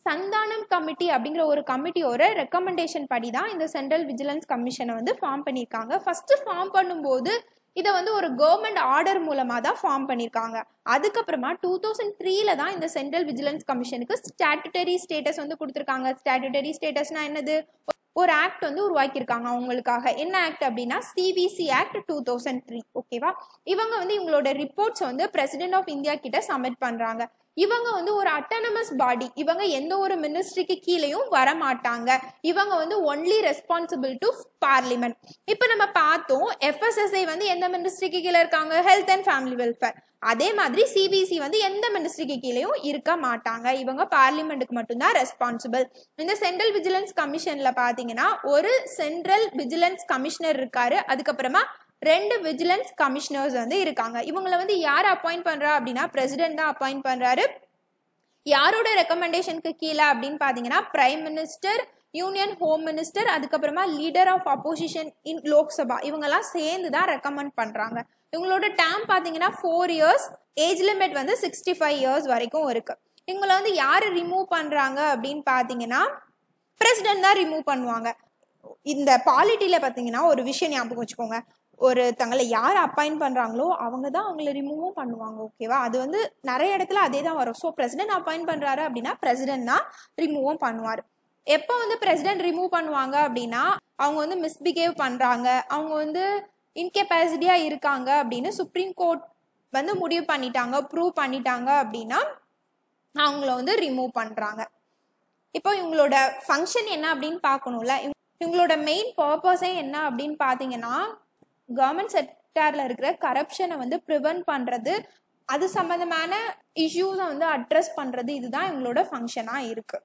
சந்தானம் கமிட்டி அப்படிங்கிற ஒரு கமிட்டியோட ரெக்கமெண்டேஷன் படி தான் இந்த சென்ட்ரல் விஜிலன்ஸ் கமிஷனை வந்து ஃபார்ம் பண்ணியிருக்காங்க. ஃபர்ஸ்ட் ஃபார்ம் பண்ணும்போது இதை வந்து ஒரு கவர்மெண்ட் ஆர்டர் மூலமா தான் ஃபார்ம் பண்ணியிருக்காங்க. அதுக்கப்புறமா 2003ல தான் இந்த சென்ட்ரல் விஜிலன்ஸ் கமிஷனுக்கு ஸ்டாட்டுட்டரி ஸ்டேட்டஸ் வந்து கொடுத்துருக்காங்க. ஸ்டாட்டுட்டரி ஸ்டேட்டஸ்னா என்னது, ஒரு ஆக்ட் வந்து உருவாக்கியிருக்காங்க அவங்களுக்காக. என்ன ஆக்ட் அப்படின்னா CVC ஆக்ட் 2003. ஓகேவா? இவங்க வந்து இவங்களோட ரிப்போர்ட்ஸ் வந்து பிரசிடென்ட் ஆஃப் இந்தியா கிட்ட சப்மிட் பண்றாங்க. இவங்க வந்து ஒரு அட்டானமஸ் பாடி, இவங்க எந்த ஒரு மினிஸ்ட்ரிக்கு கீழேயும் வர மாட்டாங்க. இவங்க வந்து ஒன்லி ரெஸ்பான்சிபிள் டு பார்லிமெண்ட். இப்போ நம்ம பார்த்தோம் FSSAI வந்து எந்த மினிஸ்ட்ரிக்கு கீழே இருக்காங்க, ஹெல்த் அண்ட் ஃபேமிலி வெல்ஃபேர். அதே மாதிரி CVC வந்து எந்த மினிஸ்ட்ரிக்கு கீழேயும் இருக்க மாட்டாங்க, இவங்க பார்லிமெண்ட்டுக்கு மட்டும்தான் ரெஸ்பான்சிபிள். இந்த சென்ட்ரல் விஜிலன்ஸ் கமிஷன்ல பாத்தீங்கன்னா ஒரு சென்ட்ரல் விஜிலன்ஸ் கமிஷனர் இருக்காரு, அதுக்கப்புறமா 2 விஜிலன்ஸ் கமிஷனர்ஸ் வந்து இருக்காங்க. இவங்களை வந்து யார் அப்பாயிண்ட் பண்றா அப்படின்னா பிரசிடென்ட் தான் அப்பாயிண்ட் பண்றாரு. யாரோட ரெக்கமெண்டேஷனுக்கு கீழே அப்படின்னு பாத்தீங்கன்னா prime minister, union home minister, அதுக்கப்புறமா leader of opposition in Lok Sabha இவங்கெல்லாம் சேர்ந்து தான் ரெக்கமெண்ட் பண்றாங்க. இவங்களோட டேம் பாத்தீங்கன்னா 4 years, ஏஜ் லிமிட் வந்து 65 years வரைக்கும் இருக்கு. இவங்களை வந்து யாரு ரிமூவ் பண்றாங்க அப்படின்னு பாத்தீங்கன்னா பிரசிடென்ட் தான் ரிமூவ் பண்ணுவாங்க. இந்த பாலிட்டியில பாத்தீங்கன்னா ஒரு விஷயம் ஞாபகம் வச்சுக்கோங்க, ஒரு தங்களை யார் அப்பாயிண்ட் பண்றாங்களோ அவங்க தான் அவங்களை ரிமூவும் பண்ணுவாங்க. ஓகேவா? அது வந்து நிறைய இடத்துல அதே தான் வரும். ஸோ பிரசிடென்ட் அப்பாயிண்ட் பண்றாரு அப்படின்னா பிரசிடென்ட் தான் ரிமூவும் பண்ணுவார். எப்போ வந்து பிரசிடென்ட் ரிமூவ் பண்ணுவாங்க அப்படின்னா அவங்க வந்து மிஸ்பிஹேவ் பண்றாங்க, அவங்க வந்து இன்கெப்பாசிட்டியாக இருக்காங்க அப்படின்னு சுப்ரீம் கோர்ட் வந்து முடிவு பண்ணிட்டாங்க, ப்ரூவ் பண்ணிட்டாங்க அப்படின்னா அவங்கள வந்து ரிமூவ் பண்ணுறாங்க. இப்போ இவங்களோட ஃபங்க்ஷன் என்ன அப்படின்னு பார்க்கணும்ல. இவங்களோட மெயின் பர்பஸே என்ன அப்படின்னு பார்த்தீங்கன்னா, கவர்மெண்ட் செக்டாரில் இருக்கிற கரப்ஷனை வந்து ப்ரிவென்ட் பண்ணுறது, அது சம்மந்தமான இஷ்யூஸை வந்து அட்ரஸ் பண்ணுறது, இதுதான் இவங்களோட ஃபங்க்ஷனாக இருக்குது.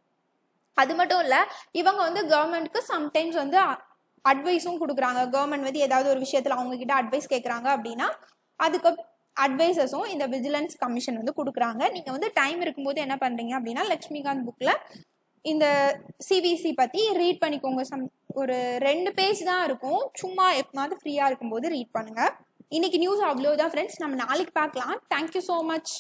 அது மட்டும் இல்லை, இவங்க வந்து கவர்மெண்ட்க்கு சம்டைம்ஸ் வந்து அட்வைஸும் கொடுக்குறாங்க. கவர்மெண்ட் வந்து ஏதாவது ஒரு விஷயத்தில் அவங்கக்கிட்ட அட்வைஸ் கேட்குறாங்க அப்படின்னா அதுக்கு அட்வைசஸும் இந்த விஜிலன்ஸ் கமிஷன் வந்து கொடுக்குறாங்க. நீங்கள் வந்து டைம் இருக்கும்போது என்ன பண்ணுறீங்க அப்படின்னா லக்ஷ்மிகாந்த் புக்கில் இந்த சிவிசி பற்றி ரீட் பண்ணிக்கோங்க. ஒரு 2 பேஜ் தான் இருக்கும். சும்மா எப்போது ஃப்ரீயாக இருக்கும்போது ரீட் பண்ணுங்கள். இன்னைக்கு நியூஸ் அவ்வளோதான் ஃப்ரெண்ட்ஸ். நம்ம நாளைக்கு பார்க்கலாம். Thank you so much.